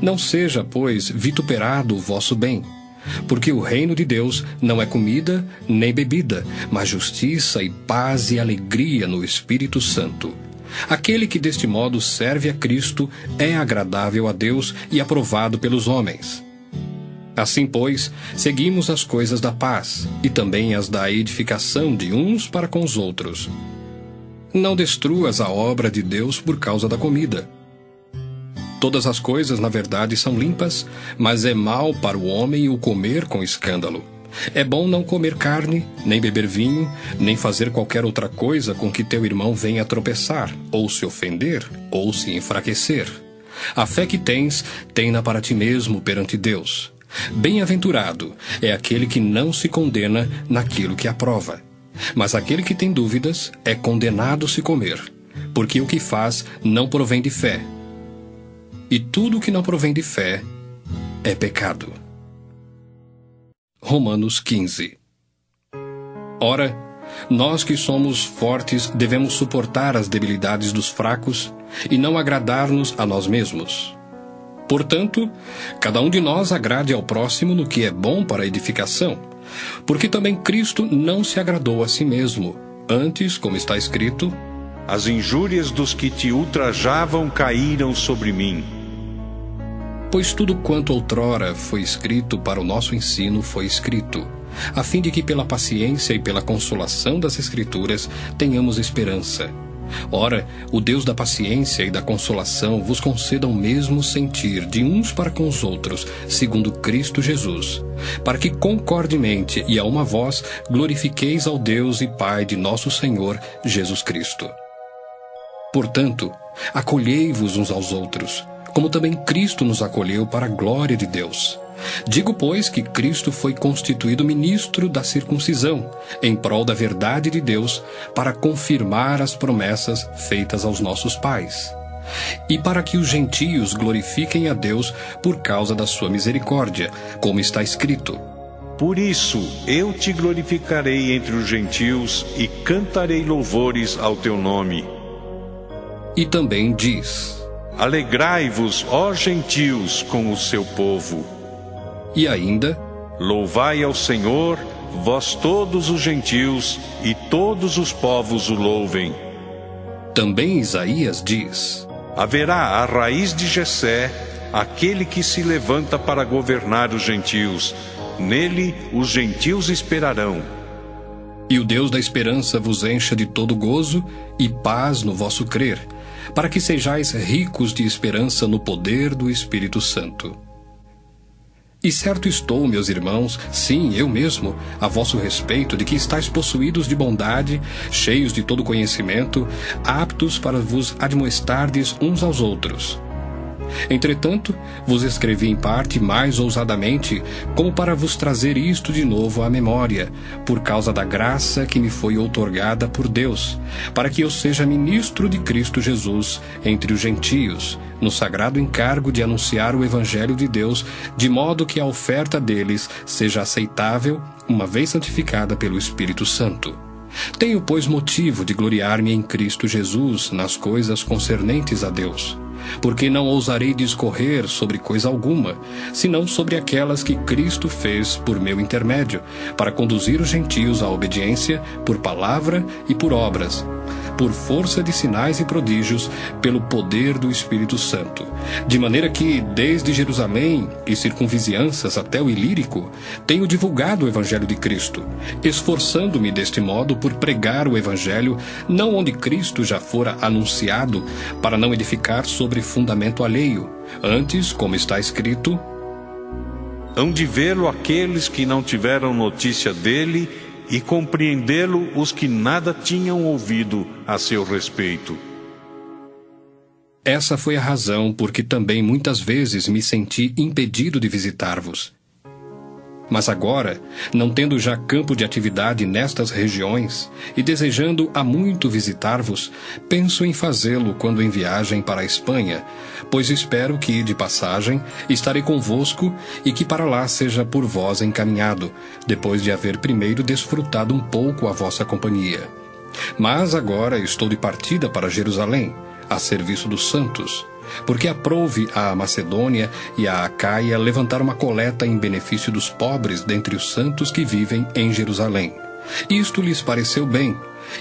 A: Não seja, pois, vituperado o vosso bem, porque o reino de Deus não é comida nem bebida, mas justiça e paz e alegria no Espírito Santo. Aquele que deste modo serve a Cristo é agradável a Deus e aprovado pelos homens. Assim, pois, seguimos as coisas da paz, e também as da edificação de uns para com os outros. Não destruas a obra de Deus por causa da comida. Todas as coisas, na verdade, são limpas, mas é mal para o homem o comer com escândalo. É bom não comer carne, nem beber vinho, nem fazer qualquer outra coisa com que teu irmão venha a tropeçar, ou se ofender, ou se enfraquecer. A fé que tens, tem-na para ti mesmo perante Deus. Bem-aventurado é aquele que não se condena naquilo que aprova. Mas aquele que tem dúvidas é condenado se comer, porque o que faz não provém de fé. E tudo que não provém de fé é pecado. Romanos 15. Ora, nós que somos fortes devemos suportar as debilidades dos fracos e não agradar-nos a nós mesmos. Portanto, cada um de nós agrade ao próximo no que é bom para a edificação, porque também Cristo não se agradou a si mesmo. Antes, como está escrito:
B: as injúrias dos que te ultrajavam caíram sobre mim.
A: Pois tudo quanto outrora foi escrito para o nosso ensino foi escrito, a fim de que pela paciência e pela consolação das Escrituras tenhamos esperança. Ora, o Deus da paciência e da consolação vos conceda o mesmo sentir de uns para com os outros, segundo Cristo Jesus, para que concordemente e a uma voz glorifiqueis ao Deus e Pai de nosso Senhor Jesus Cristo. Portanto, acolhei-vos uns aos outros, como também Cristo nos acolheu para a glória de Deus. Digo, pois, que Cristo foi constituído ministro da circuncisão, em prol da verdade de Deus, para confirmar as promessas feitas aos nossos pais, e para que os gentios glorifiquem a Deus por causa da sua misericórdia, como está escrito:
B: Por isso eu te glorificarei entre os gentios e cantarei louvores ao teu nome.
A: E também diz:
B: Alegrai-vos, ó gentios, com o seu povo.
A: E ainda:
B: Louvai ao Senhor, vós todos os gentios, e todos os povos o louvem.
A: Também Isaías diz:
B: Haverá a raiz de Jessé, aquele que se levanta para governar os gentios. Nele os gentios esperarão.
A: E o Deus da esperança vos encha de todo gozo e paz no vosso crer, para que sejais ricos de esperança no poder do Espírito Santo. E certo estou, meus irmãos, sim, eu mesmo, a vosso respeito, de que estáis possuídos de bondade, cheios de todo conhecimento, aptos para vos admoestardes uns aos outros. Entretanto, vos escrevi em parte mais ousadamente, como para vos trazer isto de novo à memória, por causa da graça que me foi outorgada por Deus, para que eu seja ministro de Cristo Jesus entre os gentios, no sagrado encargo de anunciar o Evangelho de Deus, de modo que a oferta deles seja aceitável, uma vez santificada pelo Espírito Santo. Tenho, pois, motivo de gloriar-me em Cristo Jesus nas coisas concernentes a Deus, porque não ousarei discorrer sobre coisa alguma, senão sobre aquelas que Cristo fez por meu intermédio, para conduzir os gentios à obediência por palavra e por obras, por força de sinais e prodígios, pelo poder do Espírito Santo. De maneira que, desde Jerusalém e circunvizinhanças até o Ilírico, tenho divulgado o Evangelho de Cristo, esforçando-me deste modo por pregar o Evangelho, não onde Cristo já fora anunciado, para não edificar sobre fundamento alheio. Antes, como está escrito:
B: Hão de vê-lo aqueles que não tiveram notícia dele, e compreendê-lo os que nada tinham ouvido a seu respeito.
A: Essa foi a razão por que também muitas vezes me senti impedido de visitar-vos. Mas agora, não tendo já campo de atividade nestas regiões, e desejando há muito visitar-vos, penso em fazê-lo quando em viagem para a Espanha, pois espero que, de passagem, estarei convosco e que para lá seja por vós encaminhado, depois de haver primeiro desfrutado um pouco a vossa companhia. Mas agora estou de partida para Jerusalém, a serviço dos santos, porque aprouve à Macedônia e à Acaia levantar uma coleta em benefício dos pobres dentre os santos que vivem em Jerusalém. Isto lhes pareceu bem,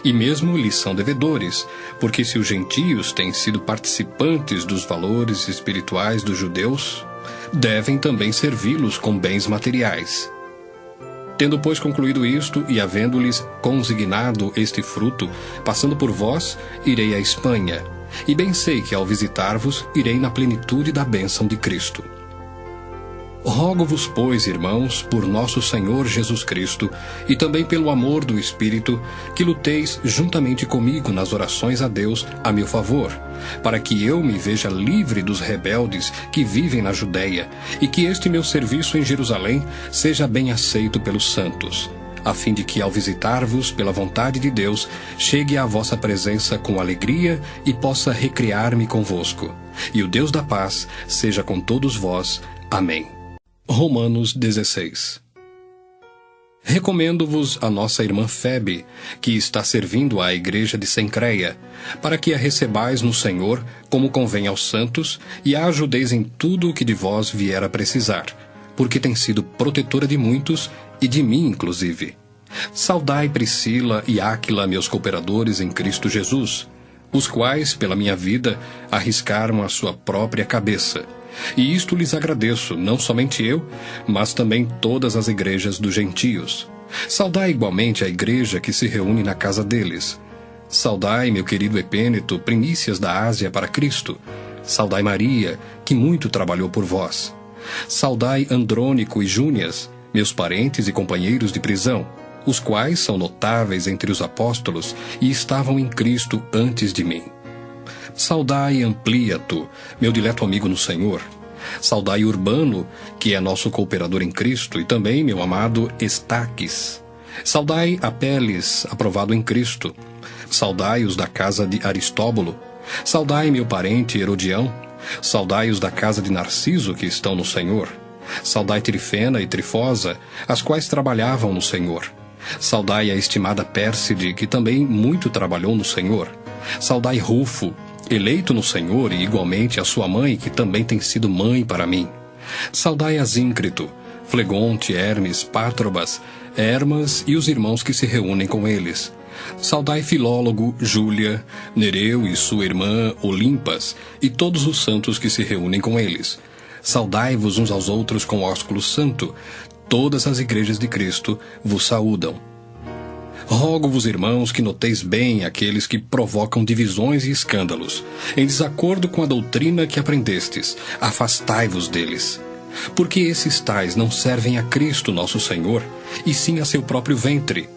A: e mesmo lhes são devedores, porque se os gentios têm sido participantes dos valores espirituais dos judeus, devem também servi-los com bens materiais. Tendo, pois, concluído isto, e havendo-lhes consignado este fruto, passando por vós, irei à Espanha. E bem sei que, ao visitar-vos, irei na plenitude da bênção de Cristo. Rogo-vos, pois, irmãos, por nosso Senhor Jesus Cristo, e também pelo amor do Espírito, que luteis juntamente comigo nas orações a Deus a meu favor, para que eu me veja livre dos rebeldes que vivem na Judéia, e que este meu serviço em Jerusalém seja bem aceito pelos santos, a fim de que, ao visitar-vos pela vontade de Deus, chegue à vossa presença com alegria e possa recriar-me convosco. E o Deus da paz seja com todos vós. Amém. Romanos 16. Recomendo-vos a nossa irmã Febe, que está servindo à igreja de Cencreia, para que a recebais no Senhor, como convém aos santos, e a ajudeis em tudo o que de vós vier a precisar, porque tem sido protetora de muitos, e de mim inclusive. Saudai Priscila e Áquila, meus cooperadores em Cristo Jesus, os quais, pela minha vida, arriscaram a sua própria cabeça. E isto lhes agradeço, não somente eu, mas também todas as igrejas dos gentios. Saudai igualmente a igreja que se reúne na casa deles. Saudai, meu querido Epêneto, primícias da Ásia para Cristo. Saudai Maria, que muito trabalhou por vós. Saudai Andrônico e Júnias, meus parentes e companheiros de prisão, os quais são notáveis entre os apóstolos e estavam em Cristo antes de mim. Saudai Ampliato, meu dileto amigo no Senhor. Saudai Urbano, que é nosso cooperador em Cristo, e também meu amado Estaques. Saudai Apeles, aprovado em Cristo. Saudai os da casa de Aristóbulo. Saudai meu parente Herodião. Saudai os da casa de Narciso, que estão no Senhor. Saudai Trifena e Trifosa, as quais trabalhavam no Senhor. Saudai a estimada Pérside, que também muito trabalhou no Senhor. Saudai Rufo, eleito no Senhor, e igualmente a sua mãe, que também tem sido mãe para mim. Saudai Asíncrito, Flegonte, Hermes, Pátrobas, Hermas e os irmãos que se reúnem com eles. Saudai Filólogo, Júlia, Nereu e sua irmã Olimpas, e todos os santos que se reúnem com eles. Saudai-vos uns aos outros com ósculo santo. Todas as igrejas de Cristo vos saúdam. Rogo-vos, irmãos, que noteis bem aqueles que provocam divisões e escândalos, em desacordo com a doutrina que aprendestes. Afastai-vos deles. Porque esses tais não servem a Cristo nosso Senhor, e sim a seu próprio ventre.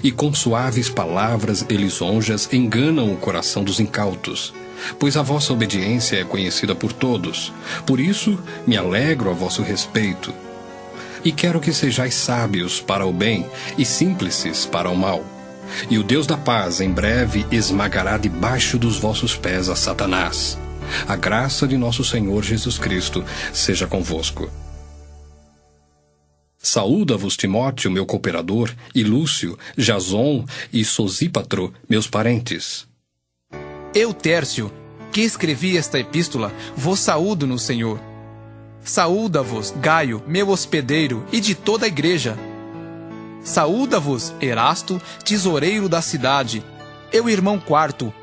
A: E com suaves palavras e lisonjas enganam o coração dos incautos. Pois a vossa obediência é conhecida por todos. Por isso me alegro a vosso respeito. E quero que sejais sábios para o bem e simples para o mal. E o Deus da paz em breve esmagará debaixo dos vossos pés a Satanás. A graça de nosso Senhor Jesus Cristo seja convosco. Saúda-vos Timóteo, meu cooperador, e Lúcio, Jason e Sosípatro, meus parentes.
D: Eu, Tércio, que escrevi esta epístola, vos saúdo no Senhor. Saúda-vos Gaio, meu hospedeiro, e de toda a igreja. Saúda-vos Erasto, tesoureiro da cidade, eu irmão Quarto.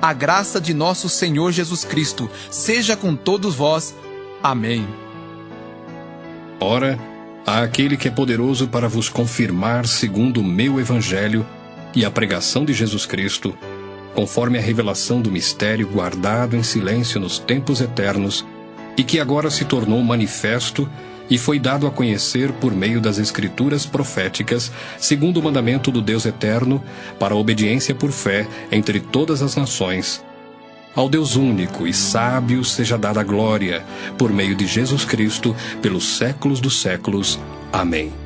D: A graça de nosso Senhor Jesus Cristo seja com todos vós. Amém.
A: Ora, há aquele que é poderoso para vos confirmar segundo o meu evangelho e a pregação de Jesus Cristo, conforme a revelação do mistério guardado em silêncio nos tempos eternos, e que agora se tornou manifesto e foi dado a conhecer por meio das escrituras proféticas, segundo o mandamento do Deus eterno, para a obediência por fé entre todas as nações. Ao Deus único e sábio seja dada a glória, por meio de Jesus Cristo, pelos séculos dos séculos. Amém.